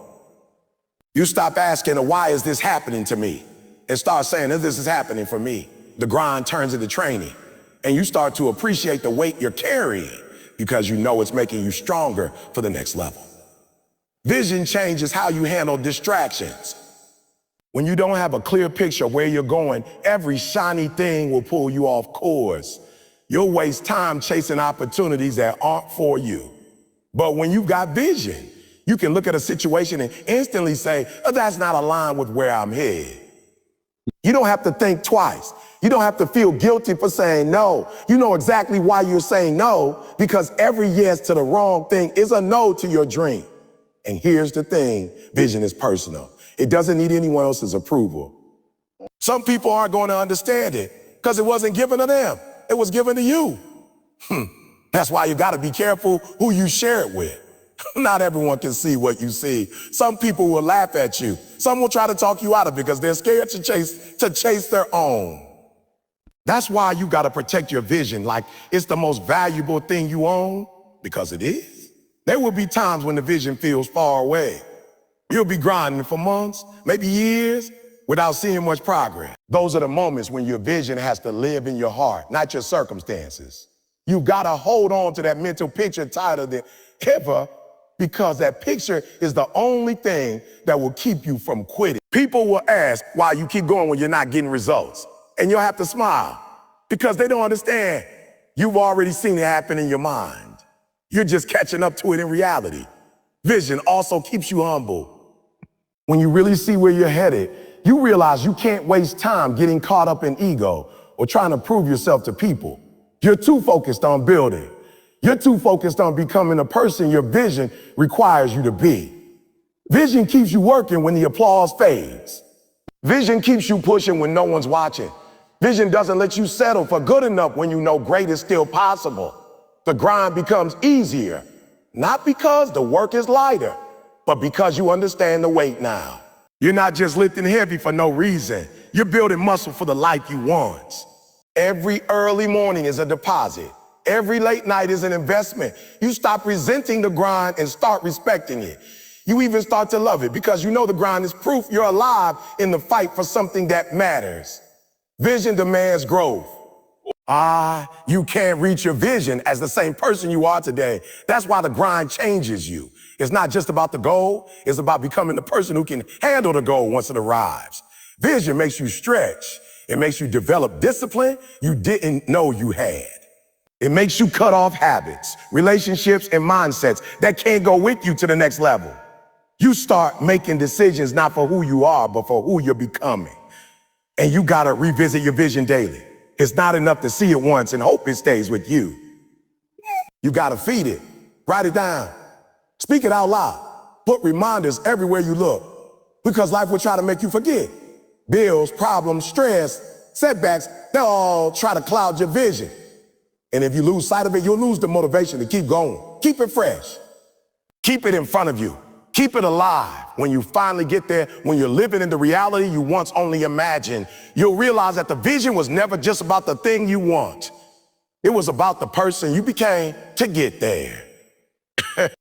You stop asking, why is this happening to me? And start saying, this is happening for me. The grind turns into training. And you start to appreciate the weight you're carrying because you know it's making you stronger for the next level. Vision changes how you handle distractions. When you don't have a clear picture of where you're going, every shiny thing will pull you off course. You'll waste time chasing opportunities that aren't for you. But when you've got vision, you can look at a situation and instantly say, that's not aligned with where I'm headed. You don't have to think twice. You don't have to feel guilty for saying no. You know exactly why you're saying no, because every yes to the wrong thing is a no to your dream. And here's the thing, vision is personal. It doesn't need anyone else's approval. Some people aren't going to understand it because it wasn't given to them. It was given to you. That's why you got to be careful who you share it with. Not everyone can see what you see. Some people will laugh at you. Some will try to talk you out of it because they're scared to chase their own. That's why you got to protect your vision like it's the most valuable thing you own, because it is. There will be times when the vision feels far away. You'll be grinding for months, maybe years, without seeing much progress. Those are the moments when your vision has to live in your heart, not your circumstances. You got to hold on to that mental picture tighter than ever, because that picture is the only thing that will keep you from quitting. People will ask why you keep going when you're not getting results, and you'll have to smile because they don't understand. You've already seen it happen in your mind. You're just catching up to it in reality. Vision also keeps you humble. When you really see where you're headed, you realize you can't waste time getting caught up in ego or trying to prove yourself to people. You're too focused on building. You're too focused on becoming a person your vision requires you to be. Vision keeps you working when the applause fades. Vision keeps you pushing when no one's watching. Vision doesn't let you settle for good enough when you know great is still possible. The grind becomes easier, not because the work is lighter, but because you understand the weight now. You're not just lifting heavy for no reason. You're building muscle for the life you want. Every early morning is a deposit. Every late night is an investment. You stop resenting the grind and start respecting it. You even start to love it because you know the grind is proof you're alive in the fight for something that matters. Vision demands growth. You can't reach your vision as the same person you are today. That's why the grind changes you. It's not just about the goal. It's about becoming the person who can handle the goal once it arrives. Vision makes you stretch. It makes you develop discipline you didn't know you had. It makes you cut off habits, relationships, and mindsets that can't go with you to the next level. You start making decisions not for who you are, but for who you're becoming. And you gotta revisit your vision daily. It's not enough to see it once and hope it stays with you. You gotta feed it, write it down, speak it out loud, put reminders everywhere you look, because life will try to make you forget. Bills, problems, stress, setbacks, they'll all try to cloud your vision. And if you lose sight of it, you'll lose the motivation to keep going. Keep it fresh. Keep it in front of you. Keep it alive. When you finally get there, when you're living in the reality you once only imagined, you'll realize that the vision was never just about the thing you want. It was about the person you became to get there.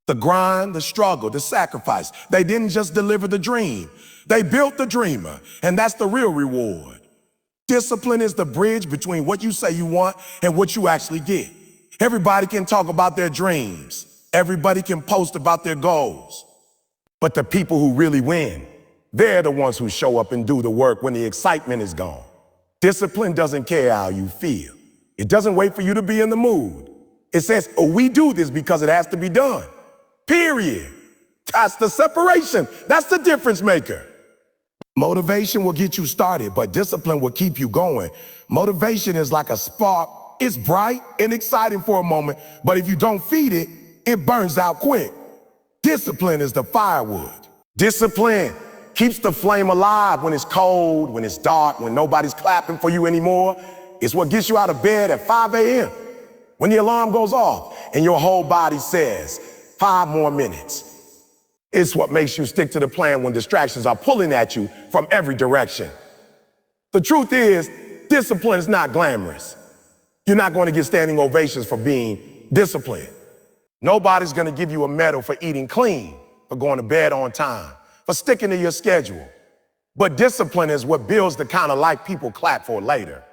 The grind, the struggle, the sacrifice. They didn't just deliver the dream. They built the dreamer, and that's the real reward. Discipline is the bridge between what you say you want and what you actually get. Everybody can talk about their dreams. Everybody can post about their goals. But the people who really win, they're the ones who show up and do the work when the excitement is gone. Discipline doesn't care how you feel. It doesn't wait for you to be in the mood. It says, we do this because it has to be done. Period. That's the separation. That's the difference maker. Motivation will get you started, but discipline will keep you going. Motivation is like a spark. It's bright and exciting for a moment, but if you don't feed it, it burns out quick. Discipline is the firewood. Discipline keeps the flame alive when it's cold, when it's dark, when nobody's clapping for you anymore. It's what gets you out of bed at 5 a.m. when the alarm goes off and your whole body says, 5 more minutes. It's what makes you stick to the plan when distractions are pulling at you from every direction. The truth is, discipline is not glamorous. You're not going to get standing ovations for being disciplined. Nobody's going to give you a medal for eating clean, for going to bed on time, for sticking to your schedule. But discipline is what builds the kind of life people clap for later.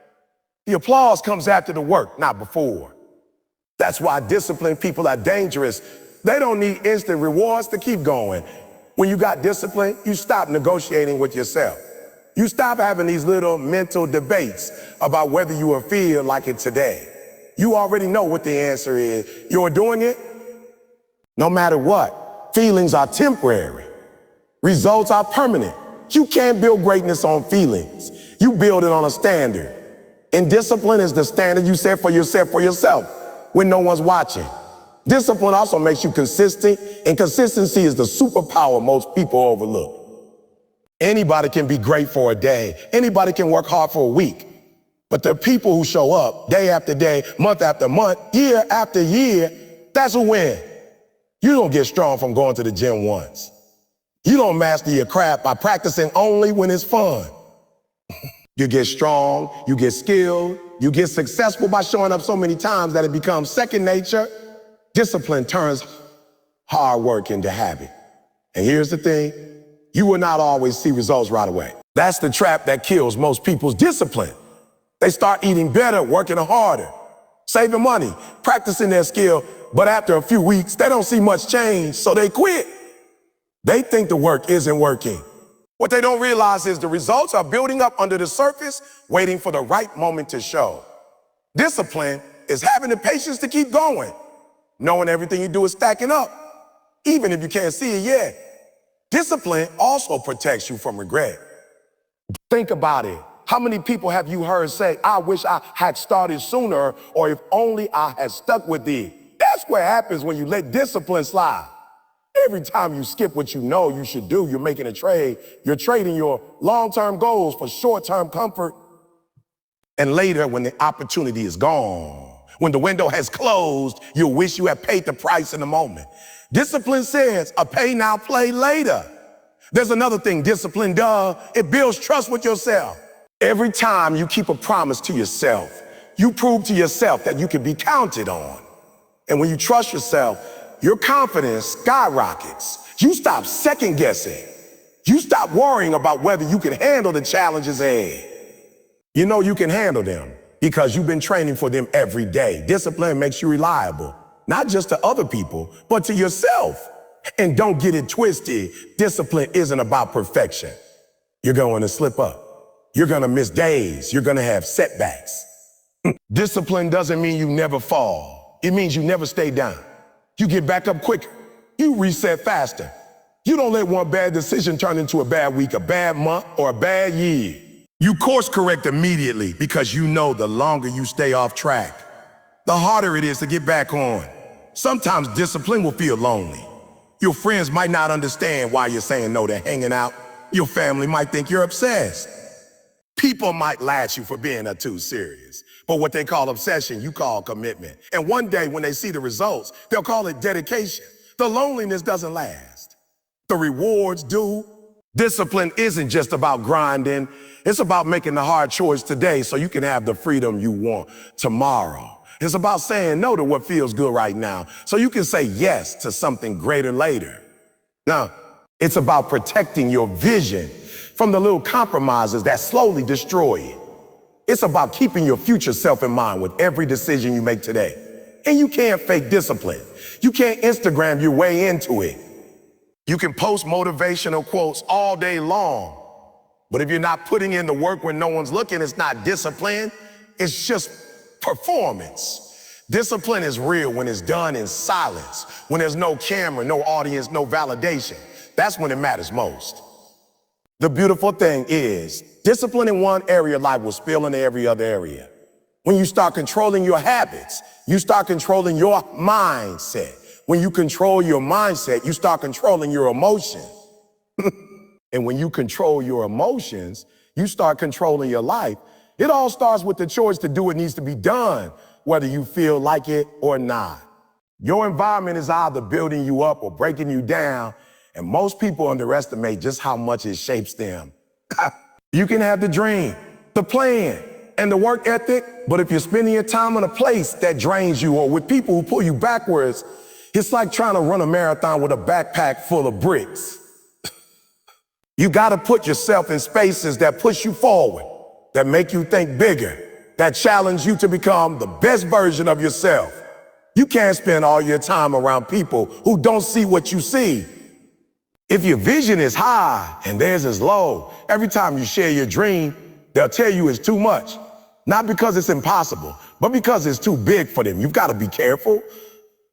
The applause comes after the work, not before. That's why disciplined people are dangerous. They don't need instant rewards to keep going. When you got discipline, you stop negotiating with yourself. You stop having these little mental debates about whether you will feel like it today. You already know what the answer is. You're doing it no matter what. Feelings are temporary. Results are permanent. You can't build greatness on feelings. You build it on a standard. And discipline is the standard you set for yourself when no one's watching. Discipline also makes you consistent, and consistency is the superpower most people overlook. Anybody can be great for a day. Anybody can work hard for a week. But the people who show up day after day, month after month, year after year, that's a win. You don't get strong from going to the gym once. You don't master your craft by practicing only when it's fun. You get strong, you get skilled, you get successful by showing up so many times that it becomes second nature. Discipline turns hard work into habit. And here's the thing, you will not always see results right away. That's the trap that kills most people's discipline. They start eating better, working harder, saving money, practicing their skill, but after a few weeks, they don't see much change, so they quit. They think the work isn't working. What they don't realize is the results are building up under the surface, waiting for the right moment to show. Discipline is having the patience to keep going, knowing everything you do is stacking up, even if you can't see it yet. Discipline also protects you from regret. Think about it. How many people have you heard say, I wish I had started sooner, or if only I had stuck with it? That's what happens when you let discipline slide. Every time you skip what you know you should do, you're making a trade. You're trading your long-term goals for short-term comfort. And later, when the opportunity is gone, when the window has closed, you'll wish you had paid the price in the moment. Discipline says, a pay now, play later. There's another thing discipline does. It builds trust with yourself. Every time you keep a promise to yourself, you prove to yourself that you can be counted on. And when you trust yourself, your confidence skyrockets. You stop second guessing. You stop worrying about whether you can handle the challenges ahead. You know you can handle them because you've been training for them every day. Discipline makes you reliable, not just to other people, but to yourself. And don't get it twisted. Discipline isn't about perfection. You're going to slip up. You're going to miss days. You're going to have setbacks. Discipline doesn't mean you never fall. It means you never stay down. You get back up quicker. You reset faster. You don't let one bad decision turn into a bad week, a bad month, or a bad year. You course correct immediately because you know the longer you stay off track, the harder it is to get back on. Sometimes discipline will feel lonely. Your friends might not understand why you're saying no to hanging out. Your family might think you're obsessed. People might lash you for being too serious. But what they call obsession, you call commitment. And one day when they see the results, they'll call it dedication. The loneliness doesn't last. The rewards do. Discipline isn't just about grinding. It's about making the hard choice today so you can have the freedom you want tomorrow. It's about saying no to what feels good right now so you can say yes to something greater later. Now, it's about protecting your vision from the little compromises that slowly destroy it. It's about keeping your future self in mind with every decision you make today. And you can't fake discipline. You can't Instagram your way into it. You can post motivational quotes all day long, but if you're not putting in the work when no one's looking, it's not discipline, it's just performance. Discipline is real when it's done in silence, when there's no camera, no audience, no validation. That's when it matters most. The beautiful thing is, discipline in one area of life will spill into every other area. When you start controlling your habits, you start controlling your mindset. When you control your mindset, you start controlling your emotions. And when you control your emotions, you start controlling your life. It all starts with the choice to do what needs to be done, whether you feel like it or not. Your environment is either building you up or breaking you down, and most people underestimate just how much it shapes them. You can have the dream, the plan, and the work ethic, but if you're spending your time in a place that drains you or with people who pull you backwards, it's like trying to run a marathon with a backpack full of bricks. You gotta put yourself in spaces that push you forward, that make you think bigger, that challenge you to become the best version of yourself. You can't spend all your time around people who don't see what you see. If your vision is high and theirs is low, every time you share your dream, they'll tell you it's too much. Not because it's impossible, but because it's too big for them. You've got to be careful.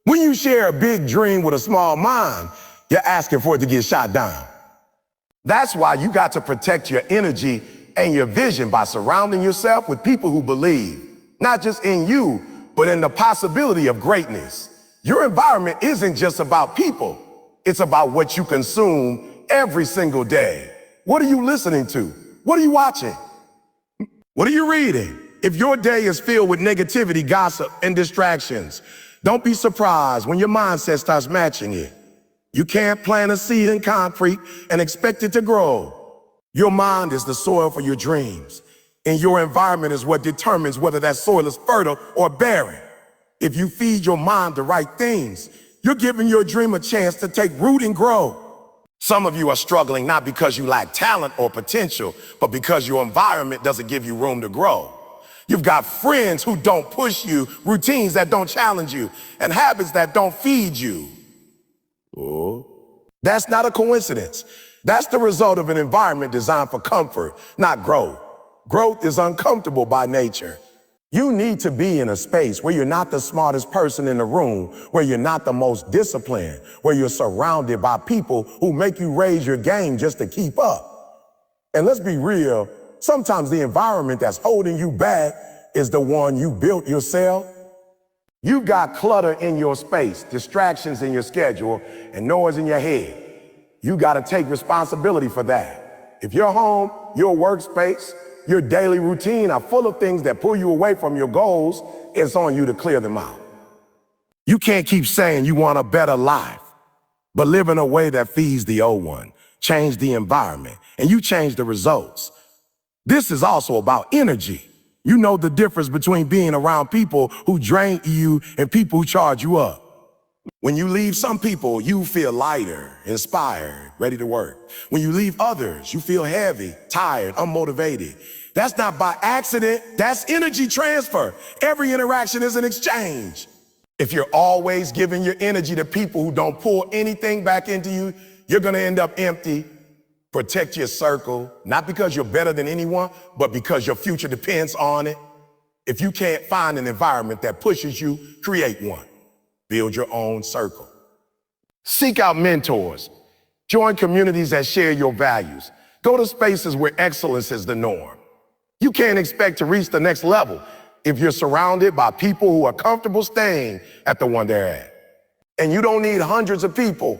When you share a big dream with a small mind, you're asking for it to get shot down. That's why you got to protect your energy and your vision by surrounding yourself with people who believe, not just in you, but in the possibility of greatness. Your environment isn't just about people. It's about what you consume every single day. What are you listening to? What are you watching? What are you reading? If your day is filled with negativity, gossip, and distractions, don't be surprised when your mindset starts matching it. You can't plant a seed in concrete and expect it to grow. Your mind is the soil for your dreams, and your environment is what determines whether that soil is fertile or barren. If you feed your mind the right things, you're giving your dream a chance to take root and grow. Some of you are struggling not because you lack talent or potential, but because your environment doesn't give you room to grow. You've got friends who don't push you, routines that don't challenge you, and habits that don't feed you. Oh. That's not a coincidence. That's the result of an environment designed for comfort, not growth. Growth is uncomfortable by nature. You need to be in a space where you're not the smartest person in the room, where you're not the most disciplined, where you're surrounded by people who make you raise your game just to keep up. And let's be real, sometimes the environment that's holding you back is the one you built yourself. You've got clutter in your space, distractions in your schedule, and noise in your head. You got to take responsibility for that. If your home, your workspace, your daily routine are full of things that pull you away from your goals, it's on you to clear them out. You can't keep saying you want a better life, but live in a way that feeds the old one. Change the environment, and you change the results. This is also about energy. You know the difference between being around people who drain you and people who charge you up. When you leave some people, you feel lighter, inspired, ready to work. When you leave others, you feel heavy, tired, unmotivated. That's not by accident, that's energy transfer. Every interaction is an exchange. If you're always giving your energy to people who don't pour anything back into you, you're gonna end up empty. Protect your circle, not because you're better than anyone, but because your future depends on it. If you can't find an environment that pushes you, create one. Build your own circle. Seek out mentors. Join communities that share your values. Go to spaces where excellence is the norm. You can't expect to reach the next level if you're surrounded by people who are comfortable staying at the one they're at. And you don't need hundreds of people.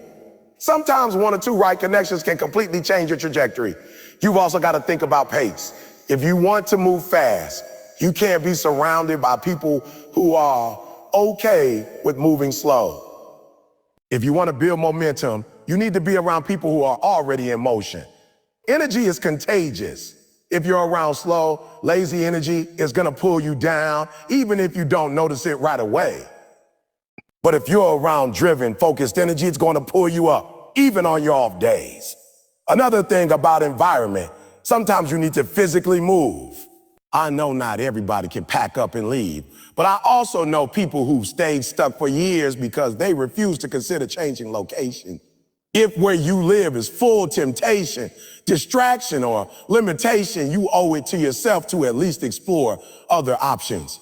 Sometimes one or two right connections can completely change your trajectory. You've also got to think about pace. If you want to move fast, you can't be surrounded by people who are okay with moving slow. If you want to build momentum, you need to be around people who are already in motion. Energy is contagious. If you're around slow, lazy energy, it's going to pull you down, even if you don't notice it right away. But if you're around driven, focused energy, it's going to pull you up, even on your off days. Another thing about environment, sometimes you need to physically move. I know not everybody can pack up and leave, but I also know people who've stayed stuck for years because they refuse to consider changing location. If where you live is full temptation, distraction, or limitation, you owe it to yourself to at least explore other options.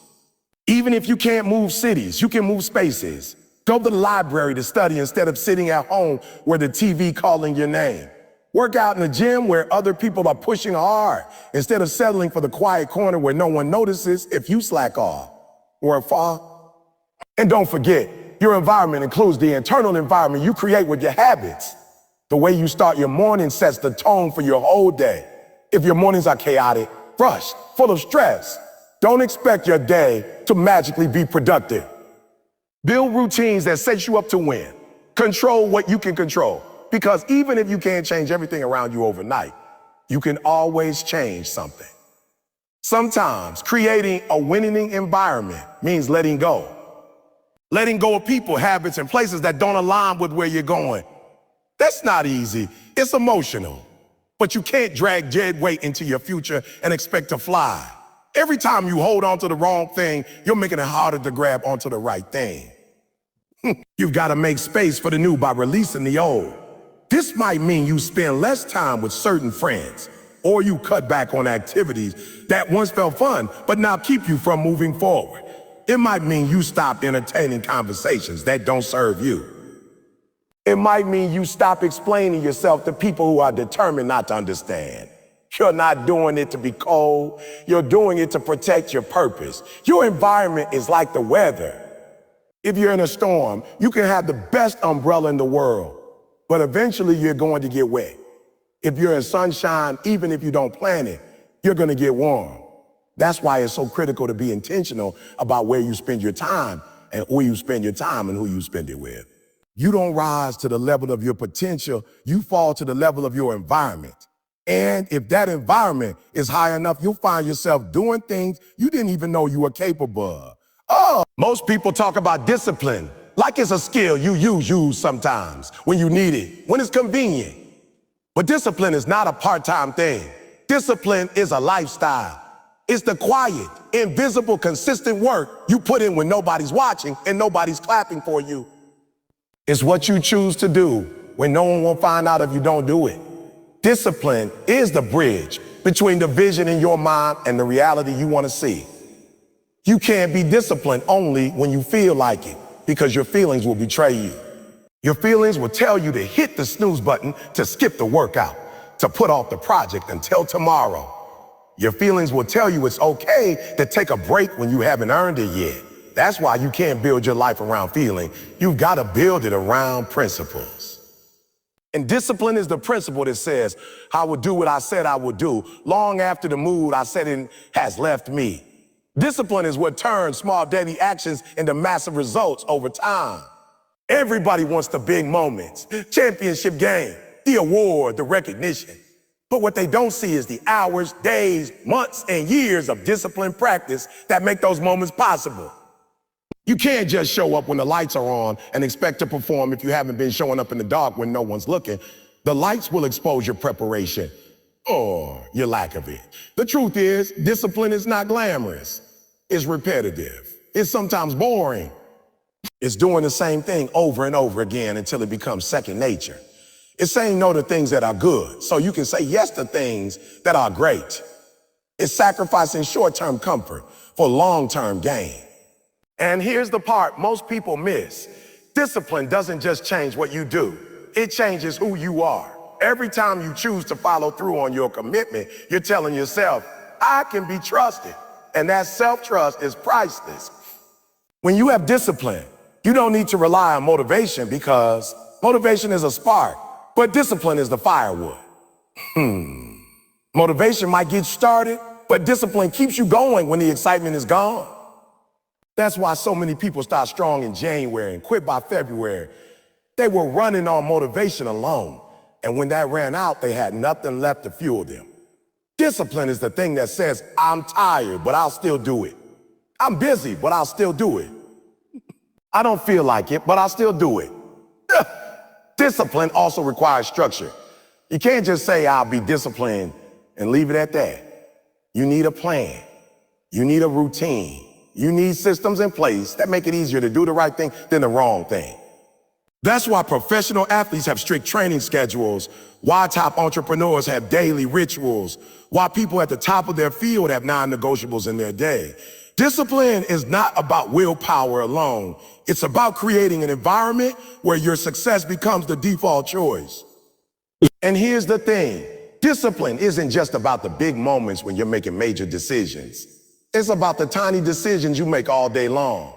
Even if you can't move cities, you can move spaces. Go to the library to study instead of sitting at home where the TV calling your name. Work out in the gym where other people are pushing hard instead of settling for the quiet corner where no one notices if you slack off. Work far. And don't forget, your environment includes the internal environment you create with your habits. The way you start your morning sets the tone for your whole day. If your mornings are chaotic, rushed, full of stress, don't expect your day to magically be productive. Build routines that set you up to win. Control what you can control. Because even if you can't change everything around you overnight, you can always change something. Sometimes creating a winning environment means letting go. Letting go of people, habits, and places that don't align with where you're going. That's not easy. It's emotional. But you can't drag dead weight into your future and expect to fly. Every time you hold on to the wrong thing, you're making it harder to grab onto the right thing. You've got to make space for the new by releasing the old. This might mean you spend less time with certain friends, or you cut back on activities that once felt fun, but now keep you from moving forward. It might mean you stop entertaining conversations that don't serve you. It might mean you stop explaining yourself to people who are determined not to understand. You're not doing it to be cold. You're doing it to protect your purpose. Your environment is like the weather. If you're in a storm, you can have the best umbrella in the world, but eventually you're going to get wet. If you're in sunshine, even if you don't plan it, you're gonna get warm. That's why it's so critical to be intentional about where you spend your time and where you spend your time and who you spend it with. You don't rise to the level of your potential, you fall to the level of your environment. And if that environment is high enough, you'll find yourself doing things you didn't even know you were capable of. Oh, most people talk about discipline like it's a skill you use sometimes when you need it, when it's convenient. But discipline is not a part-time thing. Discipline is a lifestyle. It's the quiet, invisible, consistent work you put in when nobody's watching and nobody's clapping for you. It's what you choose to do when no one will find out if you don't do it. Discipline is the bridge between the vision in your mind and the reality you want to see. You can't be disciplined only when you feel like it, because your feelings will betray you. Your feelings will tell you to hit the snooze button, to skip the workout, to put off the project until tomorrow. Your feelings will tell you it's okay to take a break when you haven't earned it yet. That's why you can't build your life around feeling. You've got to build it around principles. And discipline is the principle that says, I will do what I said I would do, long after the mood I set in has left me. Discipline is what turns small daily actions into massive results over time. Everybody wants the big moments, championship game, the award, the recognition. But what they don't see is the hours, days, months, and years of disciplined practice that make those moments possible. You can't just show up when the lights are on and expect to perform if you haven't been showing up in the dark when no one's looking. The lights will expose your preparation or your lack of it. The truth is, discipline is not glamorous. It's repetitive. It's sometimes boring. It's doing the same thing over and over again until it becomes second nature. It's saying no to things that are good so you can say yes to things that are great. It's sacrificing short-term comfort for long-term gain. And here's the part most people miss. Discipline doesn't just change what you do. It changes who you are. Every time you choose to follow through on your commitment, you're telling yourself, I can be trusted. And that self-trust is priceless. When you have discipline, you don't need to rely on motivation because motivation is a spark, but discipline is the firewood. Motivation might get started, but discipline keeps you going when the excitement is gone. That's why so many people start strong in January and quit by February. They were running on motivation alone. And when that ran out, they had nothing left to fuel them. Discipline is the thing that says, I'm tired, but I'll still do it. I'm busy, but I'll still do it. I don't feel like it, but I'll still do it. Discipline also requires structure. You can't just say, I'll be disciplined and leave it at that. You need a plan. You need a routine. You need systems in place that make it easier to do the right thing than the wrong thing. That's why professional athletes have strict training schedules, why top entrepreneurs have daily rituals, why people at the top of their field have non-negotiables in their day. Discipline is not about willpower alone. It's about creating an environment where your success becomes the default choice. And here's the thing, discipline isn't just about the big moments when you're making major decisions. It's about the tiny decisions you make all day long.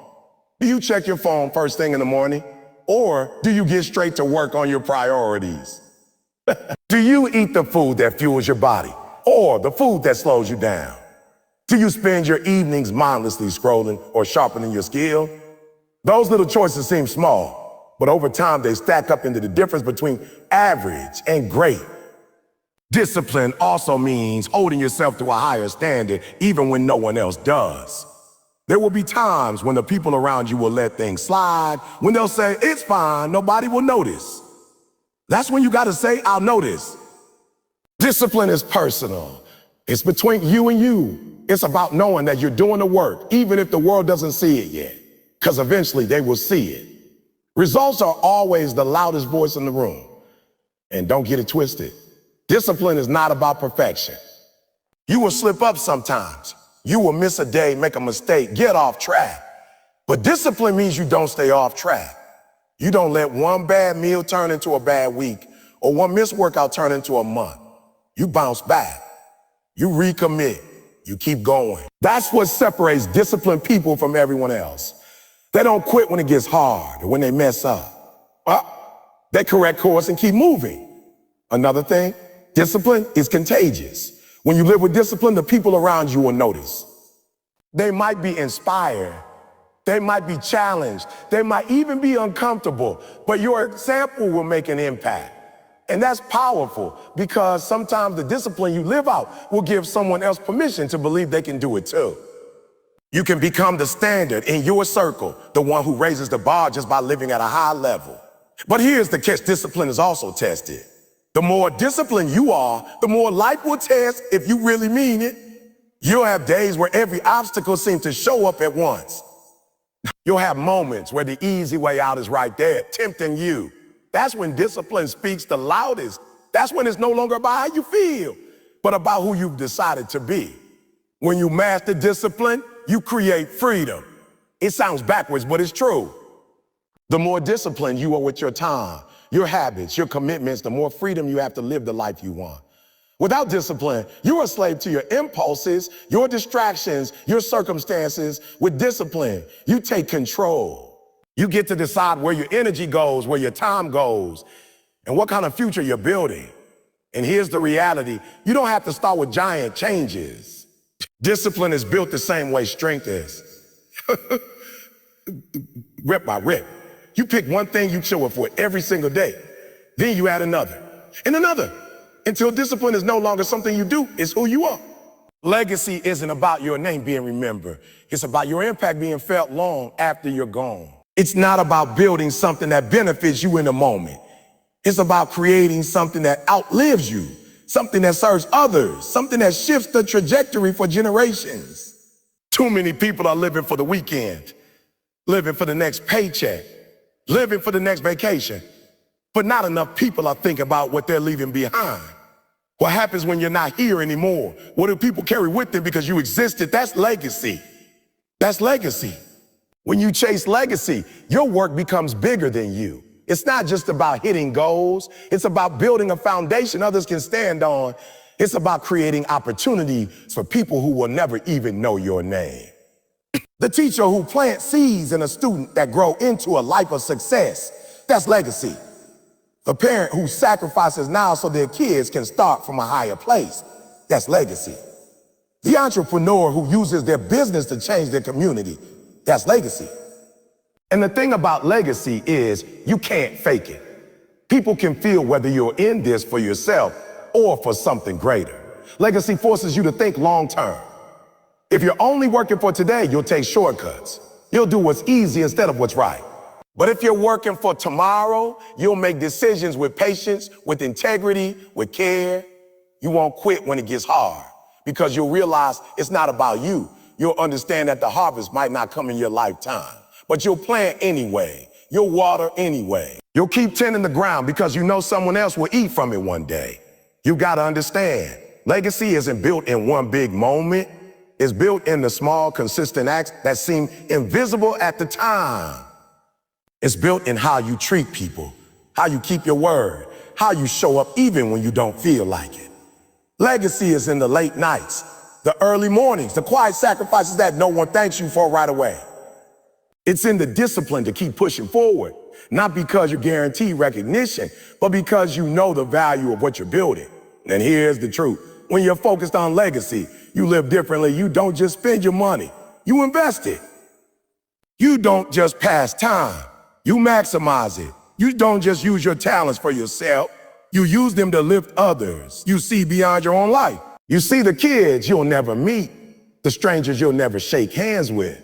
Do you check your phone first thing in the morning? Or do you get straight to work on your priorities? Do you eat the food that fuels your body or the food that slows you down? Do you spend your evenings mindlessly scrolling or sharpening your skill? Those little choices seem small, but over time they stack up into the difference between average and great. Discipline also means holding yourself to a higher standard even when no one else does. There will be times when the people around you will let things slide, when they'll say, it's fine, nobody will notice. That's when you gotta say, I'll notice. Discipline is personal. It's between you and you. It's about knowing that you're doing the work, even if the world doesn't see it yet, because eventually they will see it. Results are always the loudest voice in the room. And don't get it twisted. Discipline is not about perfection. You will slip up sometimes. You will miss a day, make a mistake, get off track. But discipline means you don't stay off track. You don't let one bad meal turn into a bad week or one missed workout turn into a month. You bounce back. You recommit. You keep going. That's what separates disciplined people from everyone else. They don't quit when it gets hard or when they mess up. They correct course and keep moving. Another thing, Discipline is contagious. When you live with discipline, the people around you will notice. They might be inspired. They might be challenged. They might even be uncomfortable, but your example will make an impact. And that's powerful because sometimes the discipline you live out will give someone else permission to believe they can do it too. You can become the standard in your circle, the one who raises the bar just by living at a high level. But here's the catch: discipline is also tested. The more disciplined you are, the more life will test if you really mean it. You'll have days where every obstacle seems to show up at once. You'll have moments where the easy way out is right there, tempting you. That's when discipline speaks the loudest. That's when it's no longer about how you feel, but about who you've decided to be. When you master discipline, you create freedom. It sounds backwards, but it's true. The more disciplined you are with your time, your habits, your commitments, the more freedom you have to live the life you want. Without discipline, you're a slave to your impulses, your distractions, your circumstances. With discipline, you take control. You get to decide where your energy goes, where your time goes, and what kind of future you're building. And here's the reality: you don't have to start with giant changes. Discipline is built the same way strength is. Rep by rep. You pick one thing you show up for every single day. Then you add another and another until discipline is no longer something you do, it's who you are. Legacy isn't about your name being remembered. It's about your impact being felt long after you're gone. It's not about building something that benefits you in the moment. It's about creating something that outlives you, something that serves others, something that shifts the trajectory for generations. Too many people are living for the weekend, living for the next paycheck, living for the next vacation, but not enough people are thinking about what they're leaving behind. What happens when you're not here anymore? What do people carry with them because you existed? That's legacy. That's legacy. When you chase legacy, your work becomes bigger than you. It's not just about hitting goals. It's about building a foundation others can stand on. It's about creating opportunity for people who will never even know your name. The teacher who plants seeds in a student that grow into a life of success, that's legacy. The parent who sacrifices now so their kids can start from a higher place, that's legacy. The entrepreneur who uses their business to change their community, that's legacy. And the thing about legacy is you can't fake it. People can feel whether you're in this for yourself or for something greater. Legacy forces you to think long term. If you're only working for today, you'll take shortcuts. You'll do what's easy instead of what's right. But if you're working for tomorrow, you'll make decisions with patience, with integrity, with care. You won't quit when it gets hard because you'll realize it's not about you. You'll understand that the harvest might not come in your lifetime, but you'll plant anyway. You'll water anyway. You'll keep tending the ground because you know someone else will eat from it one day. You got to understand, legacy isn't built in one big moment. It's built in the small, consistent acts that seem invisible at the time. It's built in how you treat people, how you keep your word, how you show up even when you don't feel like it. Legacy is in the late nights, the early mornings, the quiet sacrifices that no one thanks you for right away. It's in the discipline to keep pushing forward, not because you guarantee recognition, but because you know the value of what you're building. And here's the truth. When you're focused on legacy, you live differently. You don't just spend your money, you invest it. You don't just pass time, you maximize it. You don't just use your talents for yourself, you use them to lift others. You see beyond your own life. You see the kids you'll never meet, the strangers you'll never shake hands with.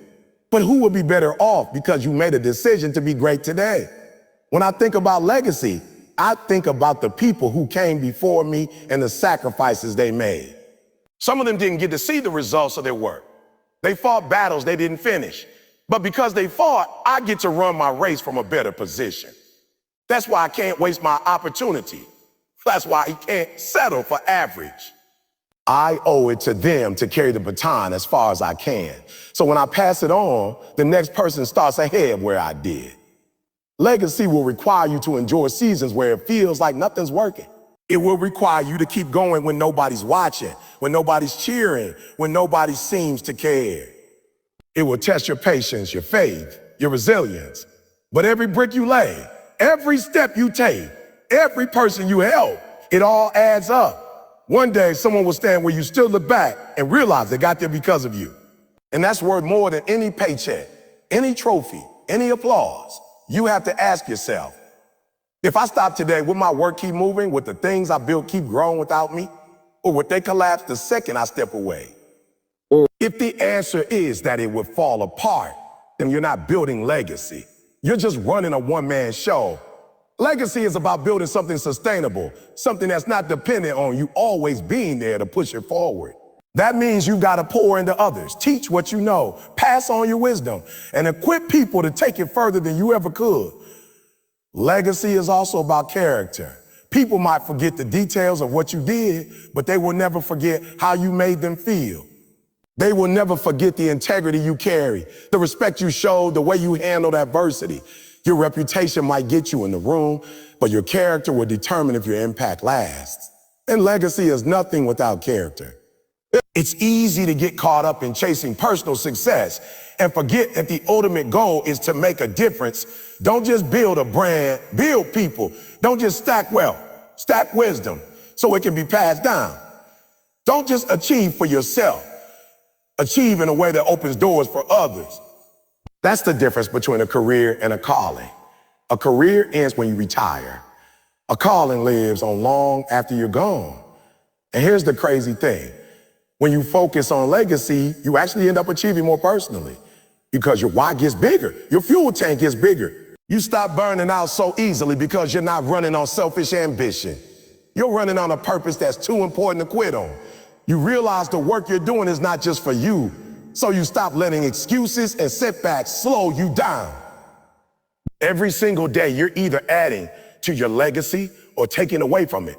But who will be better off because you made a decision to be great today? When I think about legacy, I think about the people who came before me and the sacrifices they made. Some of them didn't get to see the results of their work. They fought battles they didn't finish. But because they fought, I get to run my race from a better position. That's why I can't waste my opportunity. That's why I can't settle for average. I owe it to them to carry the baton as far as I can. So when I pass it on, the next person starts ahead where I did. Legacy will require you to endure seasons where it feels like nothing's working. It will require you to keep going when nobody's watching, when nobody's cheering, when nobody seems to care. It will test your patience, your faith, your resilience. But every brick you lay, every step you take, every person you help, It all adds up. One day, someone will stand where you still look back and realize they got there because of you. And that's worth more than any paycheck, any trophy, any applause. You have to ask yourself, if I stop today, will my work keep moving? Would the things I built keep growing without me? Or would they collapse the second I step away? If the answer is that it would fall apart, then you're not building legacy. You're just running a one-man show. Legacy is about building something sustainable, something that's not dependent on you always being there to push it forward. That means you've got to pour into others, teach what you know, pass on your wisdom, and equip people to take it further than you ever could. Legacy is also about character. People might forget the details of what you did, but they will never forget how you made them feel. They will never forget the integrity you carry, the respect you showed, the way you handled adversity. Your reputation might get you in the room, but your character will determine if your impact lasts. And legacy is nothing without character. It's easy to get caught up in chasing personal success and forget that the ultimate goal is to make a difference. Don't just build a brand, build people. Don't just stack wealth, stack wisdom so it can be passed down. Don't just achieve for yourself. Achieve in a way that opens doors for others. That's the difference between a career and a calling. A career ends when you retire. A calling lives on long after you're gone. And here's the crazy thing. When you focus on legacy, you actually end up achieving more personally because your why gets bigger. Your fuel tank gets bigger. You stop burning out so easily because you're not running on selfish ambition. You're running on a purpose that's too important to quit on. You realize the work you're doing is not just for you, so you stop letting excuses and setbacks slow you down. Every single day, you're either adding to your legacy or taking away from it.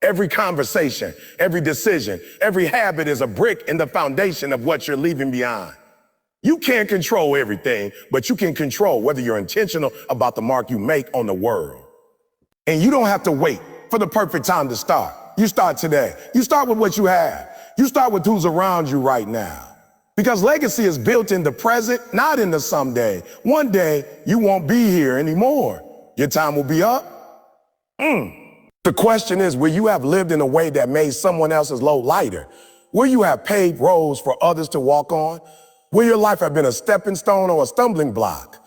Every conversation, every decision, every habit is a brick in the foundation of what you're leaving behind. You can't control everything, but you can control whether you're intentional about the mark you make on the world. And you don't have to wait for the perfect time to start. You start today. You start with what you have. You start with who's around you right now. Because legacy is built in the present, not in the someday. One day, you won't be here anymore. Your time will be up. The question is, will you have lived in a way that made someone else's load lighter? Will you have paved roads for others to walk on? Will your life have been a stepping stone or a stumbling block?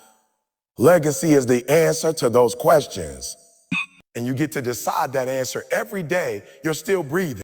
Legacy is the answer to those questions. And you get to decide that answer every day you're still breathing.